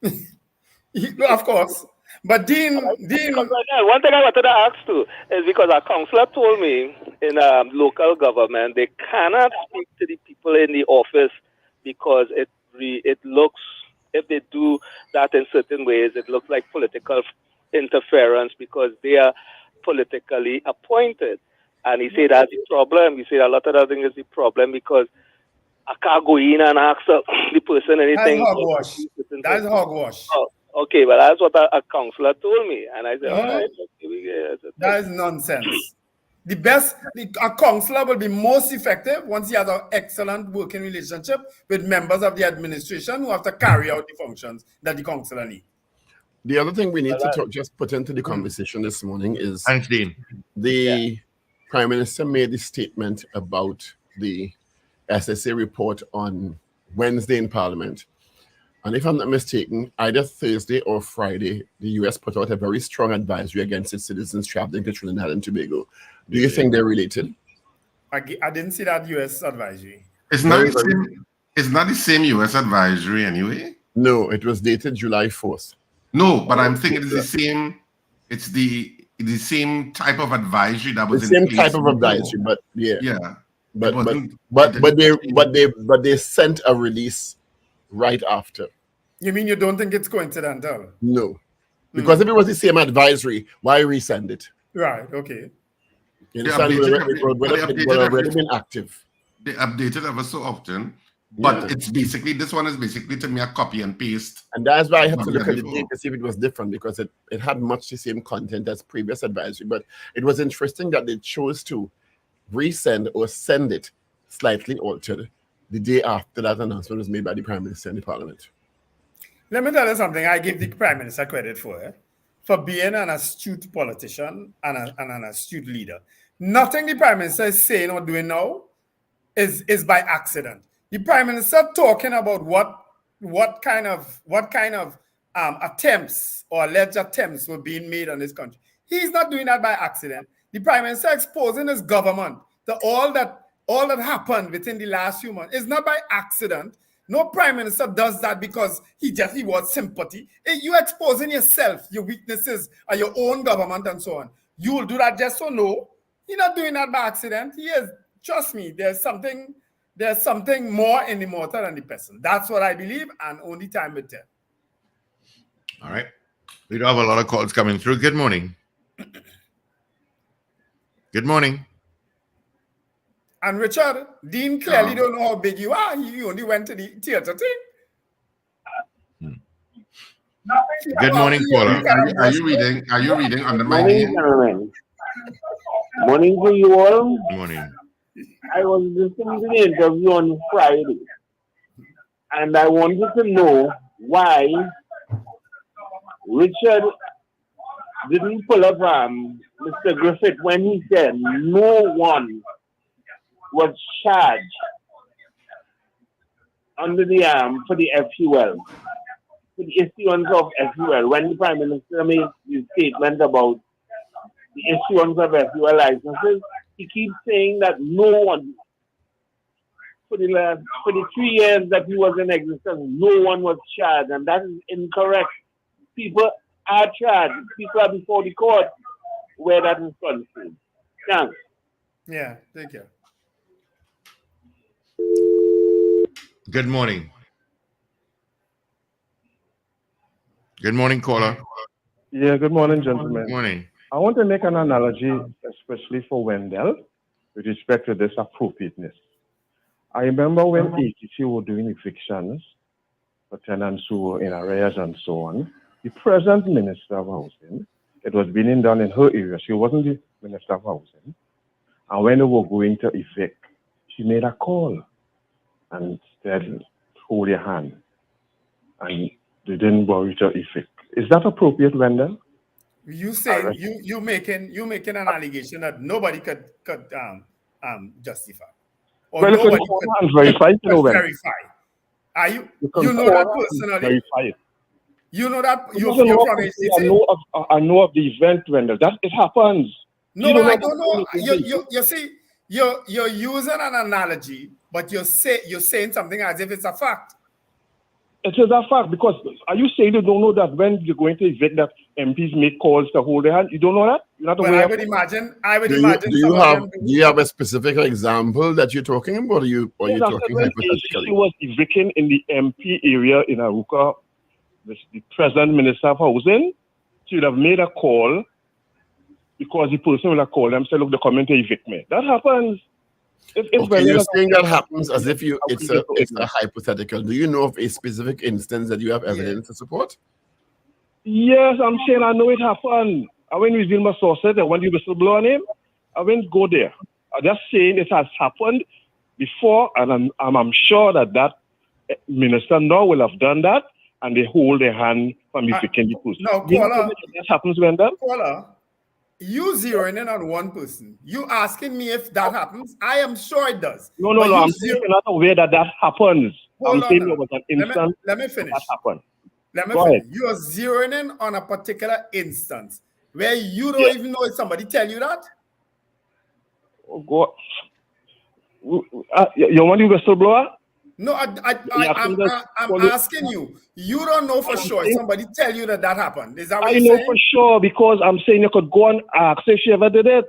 Of course. But Dean, one thing I wanted to ask too is because a councillor told me in local government they cannot speak to the people in the office because it looks, if they do that in certain ways, it looks like political interference because they are politically appointed. And he said that's the problem. He said a lot of other things is the problem because I can't go in and ask the person anything. That's hogwash. Oh, okay, but that's what a councillor told me. And I said, all right. That is nonsense. A councillor will be most effective once he has an excellent working relationship with members of the administration who have to carry out the functions that the councillor needs. The other thing we need to just put into the conversation this morning is thanks, Dean. The Prime Minister made the statement about the SSA report on Wednesday in Parliament. And if I'm not mistaken, either Thursday or Friday, the US put out a very strong advisory against its citizens traveling to Trinidad and Tobago. Do you think they're related? I didn't see that US advisory. It's not the same U.S. advisory anyway. No, it was dated July 4th. No, but I'm thinking it's the same. It's the same type of advisory that was the in same place type of before. advisory, but yeah. Yeah. But they sent a release right after. You mean you don't think it's coincidental? No, because if it was the same advisory, why resend it? Right. Okay. You understand? It would already been active. They update it ever so often, but it's basically, this one is basically to me a copy and paste. And that's why I have to look at the date to see if it was different, because it had much the same content as previous advisory. But it was interesting that they chose to resend or send it slightly altered the day after that announcement was made by the Prime Minister in the Parliament. Let me tell you something I give the Prime Minister credit for being an astute politician and an astute leader. Nothing the Prime Minister is saying or doing now is by accident. The Prime Minister talking about what kind of attempts or alleged attempts were being made on this country. He's not doing that by accident. The Prime Minister exposing his government to all that happened within the last few months is not by accident. No Prime Minister does that because he wants sympathy. You're exposing yourself, your weaknesses, and your own government and so on. You will do that just so no. He's not doing that by accident. He is. Trust me, there's something more in the mortar than the person. That's what I believe, and only time will tell. All right. We do have a lot of calls coming through. Good morning. Good morning. And Richard, Dean clearly don't know how big you are. He only went to the theater thing. Good morning, caller. Are you reading under my morning, name? gentlemen. Morning to you all. Good morning. I was listening to the interview on Friday, and I wanted to know why Richard didn't pull up Mr. Griffith when he said no one was charged under the for the FUL, for the issuance of FUL. When the Prime Minister made his statement about the issuance of FUL licenses, he keeps saying that no one, for the 3 years that he was in existence, no one was charged, and that is incorrect. People are charged. People are before the court where that is concerned. Thanks. Yeah, thank you. Good morning. Good morning, caller. Yeah, good morning, gentlemen. Good morning. I want to make an analogy, especially for Wendell, with respect to this appropriateness. I remember when ATC were doing evictions for tenants who were in arrears and so on, the present Minister of Housing, it was being done in her area. She wasn't the Minister of Housing. And when they were going to evict, she made a call and said, hold your hand. And they didn't worry to evict. Is that appropriate, Wendell? You say you making an allegation that nobody could justify, or well, nobody could verify. Verify. Are you know that personally? Verify it. You know that you're from ACC. I know of the event, Wendell. That it happens. No, I don't know. You see, you're using an analogy, but you're saying something as if it's a fact. It is a fact, because are you saying you don't know that when you're going to evict that MPs make calls to hold their hand? You don't know that? You're not aware. I would imagine. Do you have a specific example that you're talking about, or you talking hypothetically? She was evicting in the MP area in Aruka, the present Minister of Housing. She would have made a call because the person would have called them and said, look, they're coming to evict me. That happens. You're saying that happens as if it's a hypothetical. Do you know of a specific instance that you have evidence to support? Yes, I'm saying I know it happened. I went with Vilma Saucer, and when the whistleblower name, I went go there. I'm just saying it has happened before, and I'm sure that minister now will have done that, and they hold their hand from evicting the person. No, caller. That happens when that? Caller. You zeroing in on one person. You asking me if that happens? I am sure it does. No. I'm saying you're not aware that happens. I'm saying there was an instance. Let me finish. That happened. Let me finish. You are zeroing in on a particular instance where you don't even know if somebody tell you that. Oh God. You want the whistleblower? No, I'm asking you. You don't know for sure. Somebody tell you that happened. Is that what I you're know saying? for sure because I'm saying you could go and ask if she ever did it.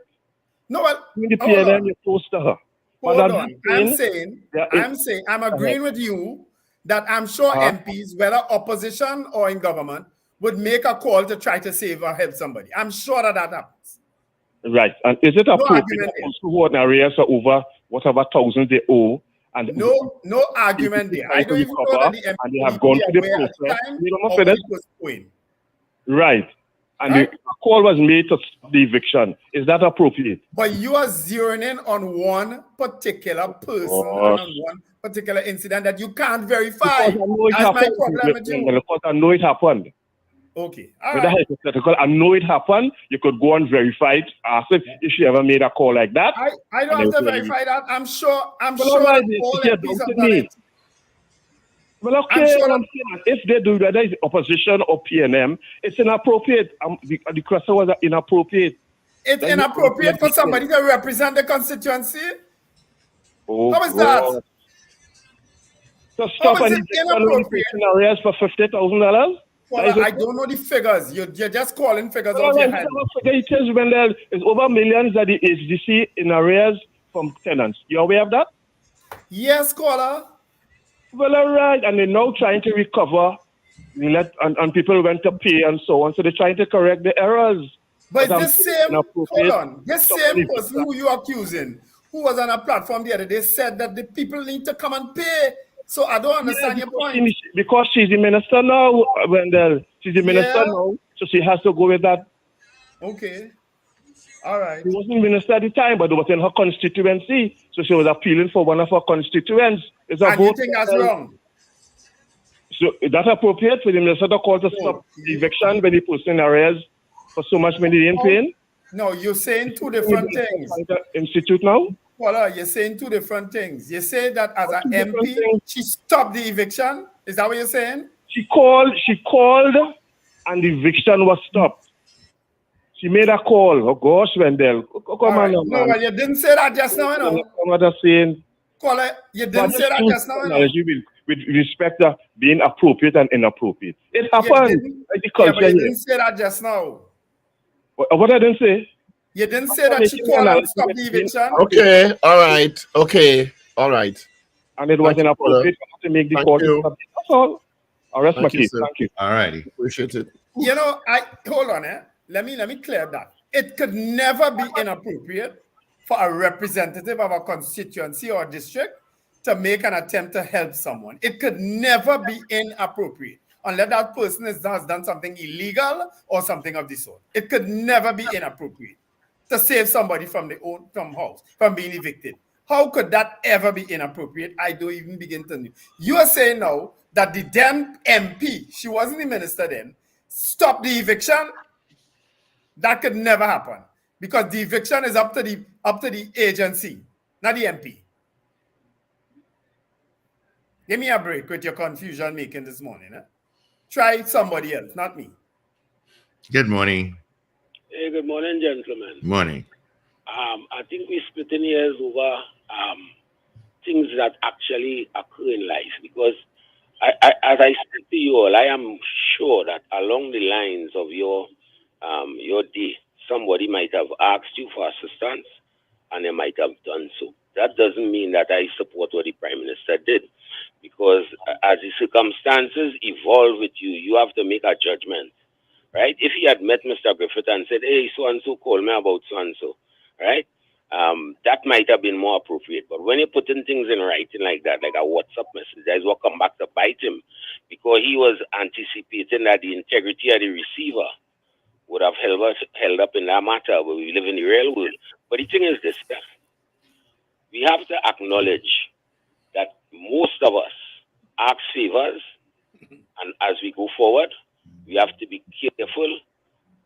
No, well, In the PNM, you're close to her. Hold on. I'm agreeing with you that I'm sure MPs, whether opposition or in government, would make a call to try to save or help somebody. I'm sure that happens. Right. And is it appropriate to hold an arrears for over whatever thousands they owe? And no argument there. I don't even know that the MP and they have gone through the process. Right. And the call was made to stop the eviction. Is that appropriate? But you are zeroing in on one particular person and on one particular incident that you can't verify. That's my problem with you. Because I know it happened. Okay. Whether hypothetical, I know it happened. You could go and verify it. Ask if she ever made a call like that. I don't have to verify that. I'm sure all MPs have done it. Well, okay, I'm saying if they do, whether it's opposition or PNM, it's inappropriate. The question was inappropriate. It's inappropriate for somebody to represent the constituency? How is that? To stop an inappropriate for $50,000? Well, I don't know the figures. You're just calling figures out your head. It is when there is over millions that the HDC in arrears from tenants. You aware of that? Yes, caller. Well, all right. And they're now trying to recover. And people went to pay and so on. So they're trying to correct the errors. But this same person who you're accusing, who was on a platform the other day, said that the people need to come and pay. So I don't understand your point. Because she's the minister now, Wendell. She's the minister now, so she has to go with that. Okay. All right. She wasn't minister at the time, but it was in her constituency. So she was appealing for one of her constituents. And you think that's wrong? So is that appropriate for the minister to call to stop the eviction when the person in arrears for so much money in paying? No, you're saying two different things. Institute now? Well, you're saying two different things. You say that as an MP, she stopped the eviction. Is that what you're saying? She called, and the eviction was stopped. She made a call. Oh gosh, Wendell. Come on, no, well, you didn't say that just now, you know. Caller, you didn't say that just now, you know. With respect to being appropriate and inappropriate. It happened. But you didn't say that just now. What I didn't say? You didn't say that she called and stopped the eviction. Okay, all right. Okay, all right. And it was inappropriate to make the call. That's all. I'll rest my case. Thank you. All righty. Appreciate it. You know, hold on, Let me clear that. It could never be inappropriate for a representative of a constituency or district to make an attempt to help someone. It could never be inappropriate unless that person has done something illegal or something of the sort. It could never be inappropriate to save somebody from being evicted. How could that ever be inappropriate? I don't even begin to know. You are saying now that the damn MP, she wasn't the minister then, stopped the eviction. That could never happen because the eviction is up to the agency, not the MP. Give me a break with your confusion making this morning. Try somebody else, not me. Good morning. Hey, good morning, gentlemen. Morning. I think we're splitting hairs over things that actually occur in life because as I said to you all, I am sure that along the lines of your day, somebody might have asked you for assistance and they might have done so. That doesn't mean that I support what the Prime Minister did because as the circumstances evolve with you, you have to make a judgment, right? If he had met Mr. Griffith and said, hey, so-and-so called me about so-and-so, right? That might have been more appropriate. But when you're putting things in writing like that, like a WhatsApp message, that is what come back to bite him because he was anticipating that the integrity of the receiver would have held up in that matter, but we live in the real world. But the thing is this, we have to acknowledge that most of us ask favors, and as we go forward, we have to be careful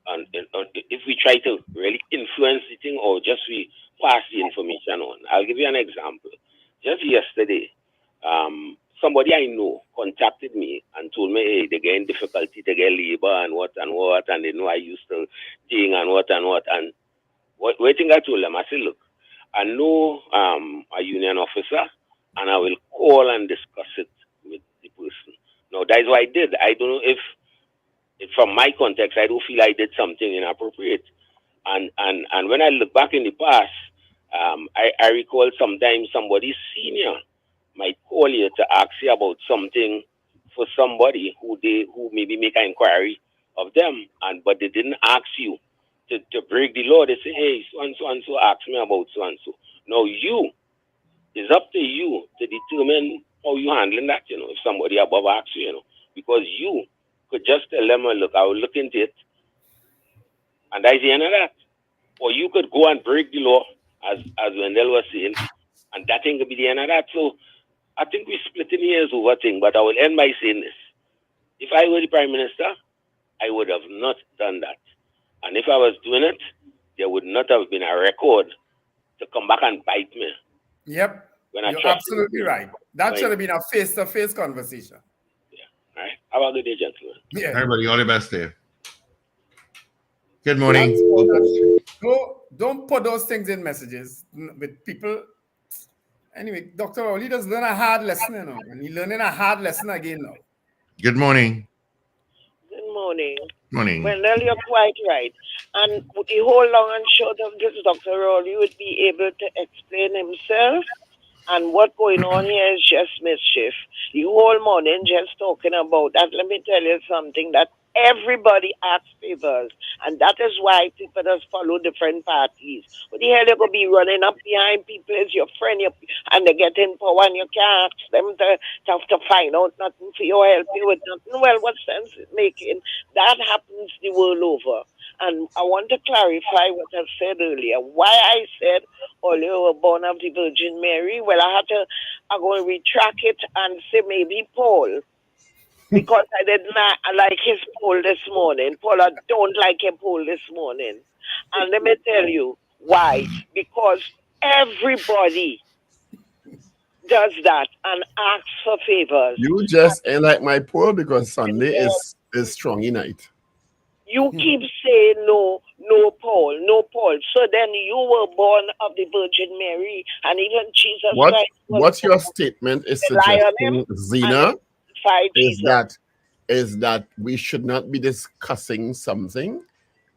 and if we try to really influence the thing or just we pass the information on. I'll give you an example. Just yesterday, somebody I know contacted me and told me, hey, they're getting difficulty to get labor and what, and they know I used to thing and what. And what do you think I told them? I said, look, I know a union officer, and I will call and discuss it with the person. Now, that's what I did. I don't know if from my context, I don't feel I did something inappropriate. And when I look back in the past, I recall sometimes somebody senior might call you to ask you about something for somebody who maybe make an inquiry of them, but they didn't ask you to break the law. They say, hey, so and so ask me about so and so. Now it's up to you to determine how you handling that, if somebody above asks you, because you could just tell them, look, I will look into it, and that's the end of that. Or you could go and break the law, as Wendell was saying, and that thing could be the end of that. So I think we're splitting hairs over thing, but I will end by saying this. If I were the Prime Minister, I would have not done that. And if I was doing it, there would not have been a record to come back and bite me. Yep. You're absolutely right. That should have been a face-to-face conversation. All right. Have a good day, gentlemen. Yeah. Everybody, all the best there. Good morning. Don't put those things in messages with people. Anyway, Dr. Rowley just learned a hard lesson, and he's learning a hard lesson again now. Good morning. Good morning. Morning. Well, you're quite right. And the whole long and short of this, Dr. Rowley would be able to explain himself. And what's going on here is just mischief. The whole morning just talking about that. Let me tell you something, that everybody asks favors. And that is why people just follow different parties. What the hell you going to be running up behind people as your friend, and they get in power and you can't ask them to find out nothing for you, help you with nothing. Well, what sense is making? That happens the world over. And I want to clarify what I said earlier. Why I said, oh, you were born of the Virgin Mary. Well, I'm going to retract it and say maybe Paul. Because I did not like his poll this morning. Paul, I don't like your poll this morning. And let me tell you why. Because everybody does that and asks for favors. You just ain't like my poll because Sunday is strong night. You keep saying no, Paul, no, Paul. So then you were born of the Virgin Mary, and even Jesus Christ. What your statement is suggesting, Zena, is that we should not be discussing something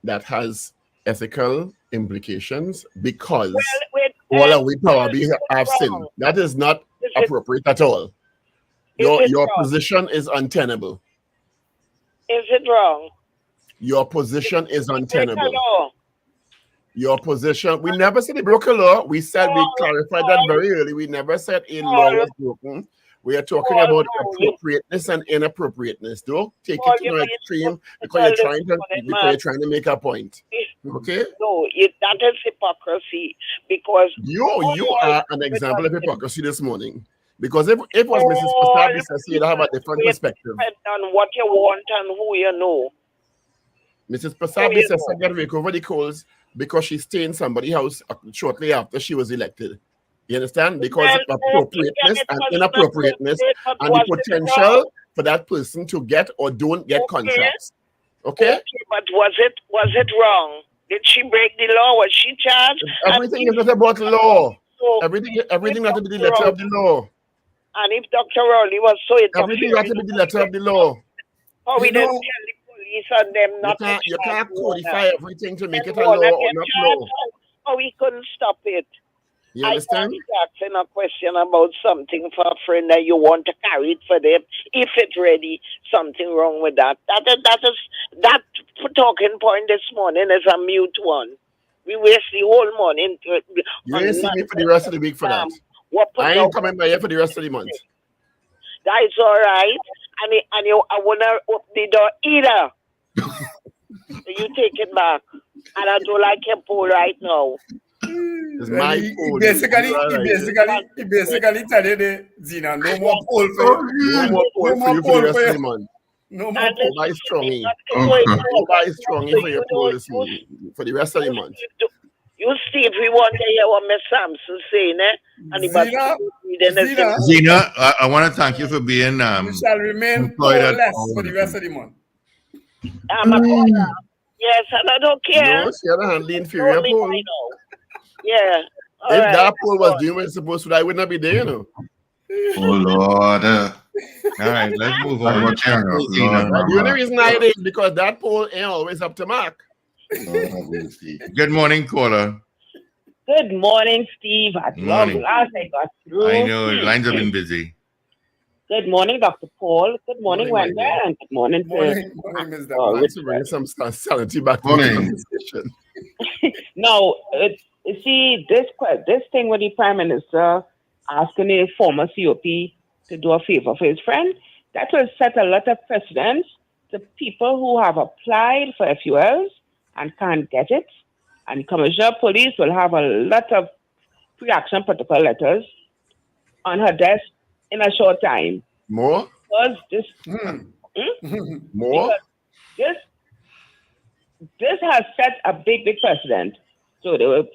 that has ethical implications because we probably have sinned. That is not appropriate at all. Your position is untenable. Is it wrong? Your position is untenable. Your position, we never said it broke a law. We said we clarified that very early. We never said a law was broken. We are talking about appropriateness and inappropriateness. Don't take it to an extreme because you're trying to make a point. Okay? No, that is hypocrisy because you are an example of hypocrisy this morning. Because if it was Mrs. Pasabi, you'd have a different perspective. On what you want and who you know. Mrs. Pasabi says I got to rake over the coals because she stayed in somebody's house shortly after she was elected. You understand? Because of appropriateness and inappropriateness and the potential for that person to get or don't get contracts. Okay? But was it wrong? Did she break the law? Was she charged? Everything is not about law. Everything not to be the letter of the law. And if Dr. Rowley was so everything got to be the letter of the law. Oh, we didn't tell the police and them not to you can't codify everything to make it a law or not law. Oh, we couldn't stop it. You understand? I was asking a question about something for a friend that you want to carry it for them. If it's ready, something wrong with that. That talking point this morning is a mute one. We waste the whole morning. You ain't see me for the rest of the week for that. I ain't coming by here for the rest of the month. That is all right. And I want to open the door either. You take it back. And I don't like your poll right now. It's my poll. He basically tell you, Zena, no more poll for you. No more poll for you for the rest of the month. No more poll. Buy strongy. Buy strongy for your poll this morning, for the rest of the month. You see, if we want to hear what Miss Sampson saying, Zena, I want to thank you for being you shall remain less for the rest of the month. Yes, and I don't care. No, she had a hand the inferior poll. Yeah, If right, that poll was doing what it's supposed to, I would not be there, you know. Oh Lord. All right, let's move Lord, on. watch out. Lord, The only mama. reason I did is because that poll ain't always up to mark. Lord have mercy. Good morning, caller. Good morning, Steve. At long Morning. last, I got through. I know lines have been busy. Good morning, Dr. Paul. Good morning, Morning, Wendell. And good morning, Morning, Mr. Douglas. Thanks for bringing some sanity back to the Morning. conversation. Now, you see, this thing with the Prime Minister asking a former COP to do a favor for his friend, that will set a lot of precedents to people who have applied for FULs and can't get it. And Commissioner of Police will have a lot of pre-action protocol letters on her desk in a short time. More? Because this, More? Because this has set a big precedent. So they will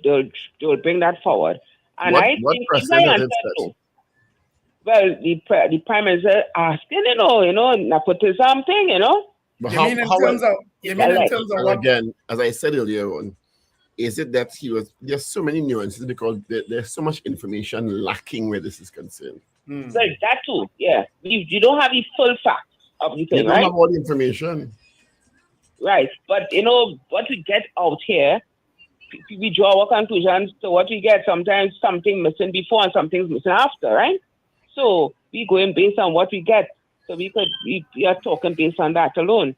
bring that forward. And What I think precedent my is answer that? too. Well, the Prime Minister asking, nepotism thing, But You mean in terms of and what? again, as I said earlier on, is it that there's so many nuances because there's so much information lacking where this is concerned. Well, that too, yeah. You don't have the full facts of the You thing, don't right? have all the information. Right. But, what we get out here, we draw our conclusions to what we get. Sometimes something missing before and something's missing after, right? So we going based on what we get. So we are talking based on that alone.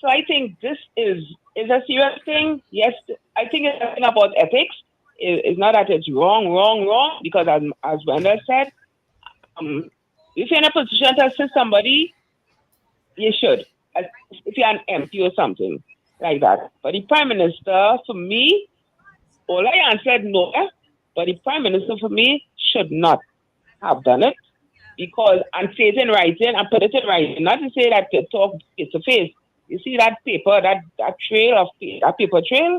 So I think this is a serious thing. Yes, I think it's a thing about ethics. It's not that it's wrong, because as Wendell said, if you're in a position to assist somebody, you should. If you're an MP or something like that. But the Prime Minister, for me, all I answered no, but the Prime Minister, for me, should not have done it. Because, and say it in writing, and put it in writing, not to say that to talk face to face. You see that paper, that trail of that paper trail,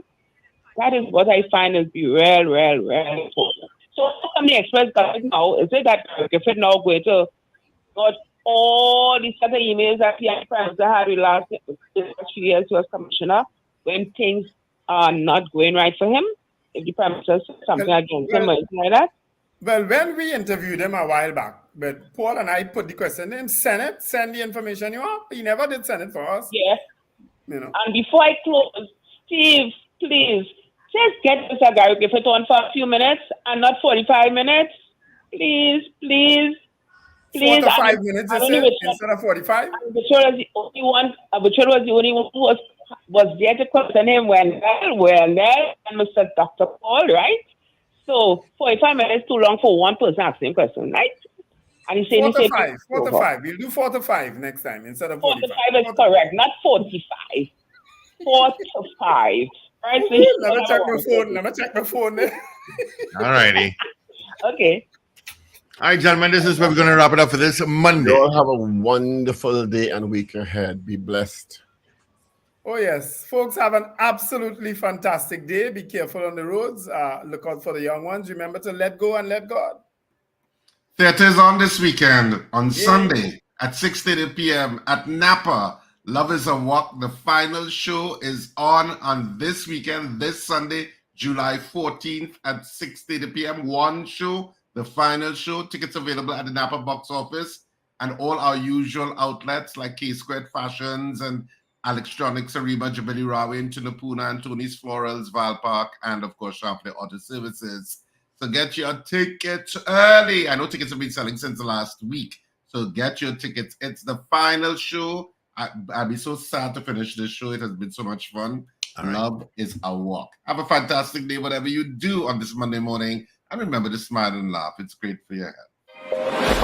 that is what I find is real important. So how come the Express got it now? Is it that Griffith now going to got all these other emails that the Prime Minister had the last 3 years he was commissioner when things are not going right for him? If the Prime Minister says something against him or anything like that? Well, when we interviewed him a while back, but Paul and I put the question in, send the information you want. He never did send it for us. Yeah. And before I close, Steve, please, just get Mr. Gary Griffith on for a few minutes and not 45 minutes. Please. 4 to 5 minutes, you said, instead of 45? Butcher was the only one. Butcher was the only one who was there to question him Wendell and Mr. Dr. Paul, right? So 45 minutes too long for one person asking question, right? And he's saying 4 to 5. We'll do 4 to 5 next time instead of 45. 4 to 5 is correct, not 45. 4 to 5. Right? So Let me check my phone. All righty. Okay. All right, gentlemen, this is where we're going to wrap it up for this Monday. You all have a wonderful day and week ahead. Be blessed. Oh, yes. Folks, have an absolutely fantastic day. Be careful on the roads. Look out for the young ones. Remember to let go and let God. Theaters on this weekend. On Sunday at 6:30 p.m. at Napa. Love is a Walk. The final show is on this weekend, this Sunday, July 14th at 6:30 p.m. One show, the final show. Tickets available at the Napa box office and all our usual outlets like K-Squared Fashions and Electronics, Ariba, Jabili Rawin, Tunapuna, and Tony's Florals, Val Park, and of course, Sharpley Auto Services. So get your tickets early. I know tickets have been selling since the last week. So get your tickets. It's the final show. I'd be so sad to finish this show. It has been so much fun. Love is a walk. Have a fantastic day, whatever you do on this Monday morning. And remember to smile and laugh. It's great for your health.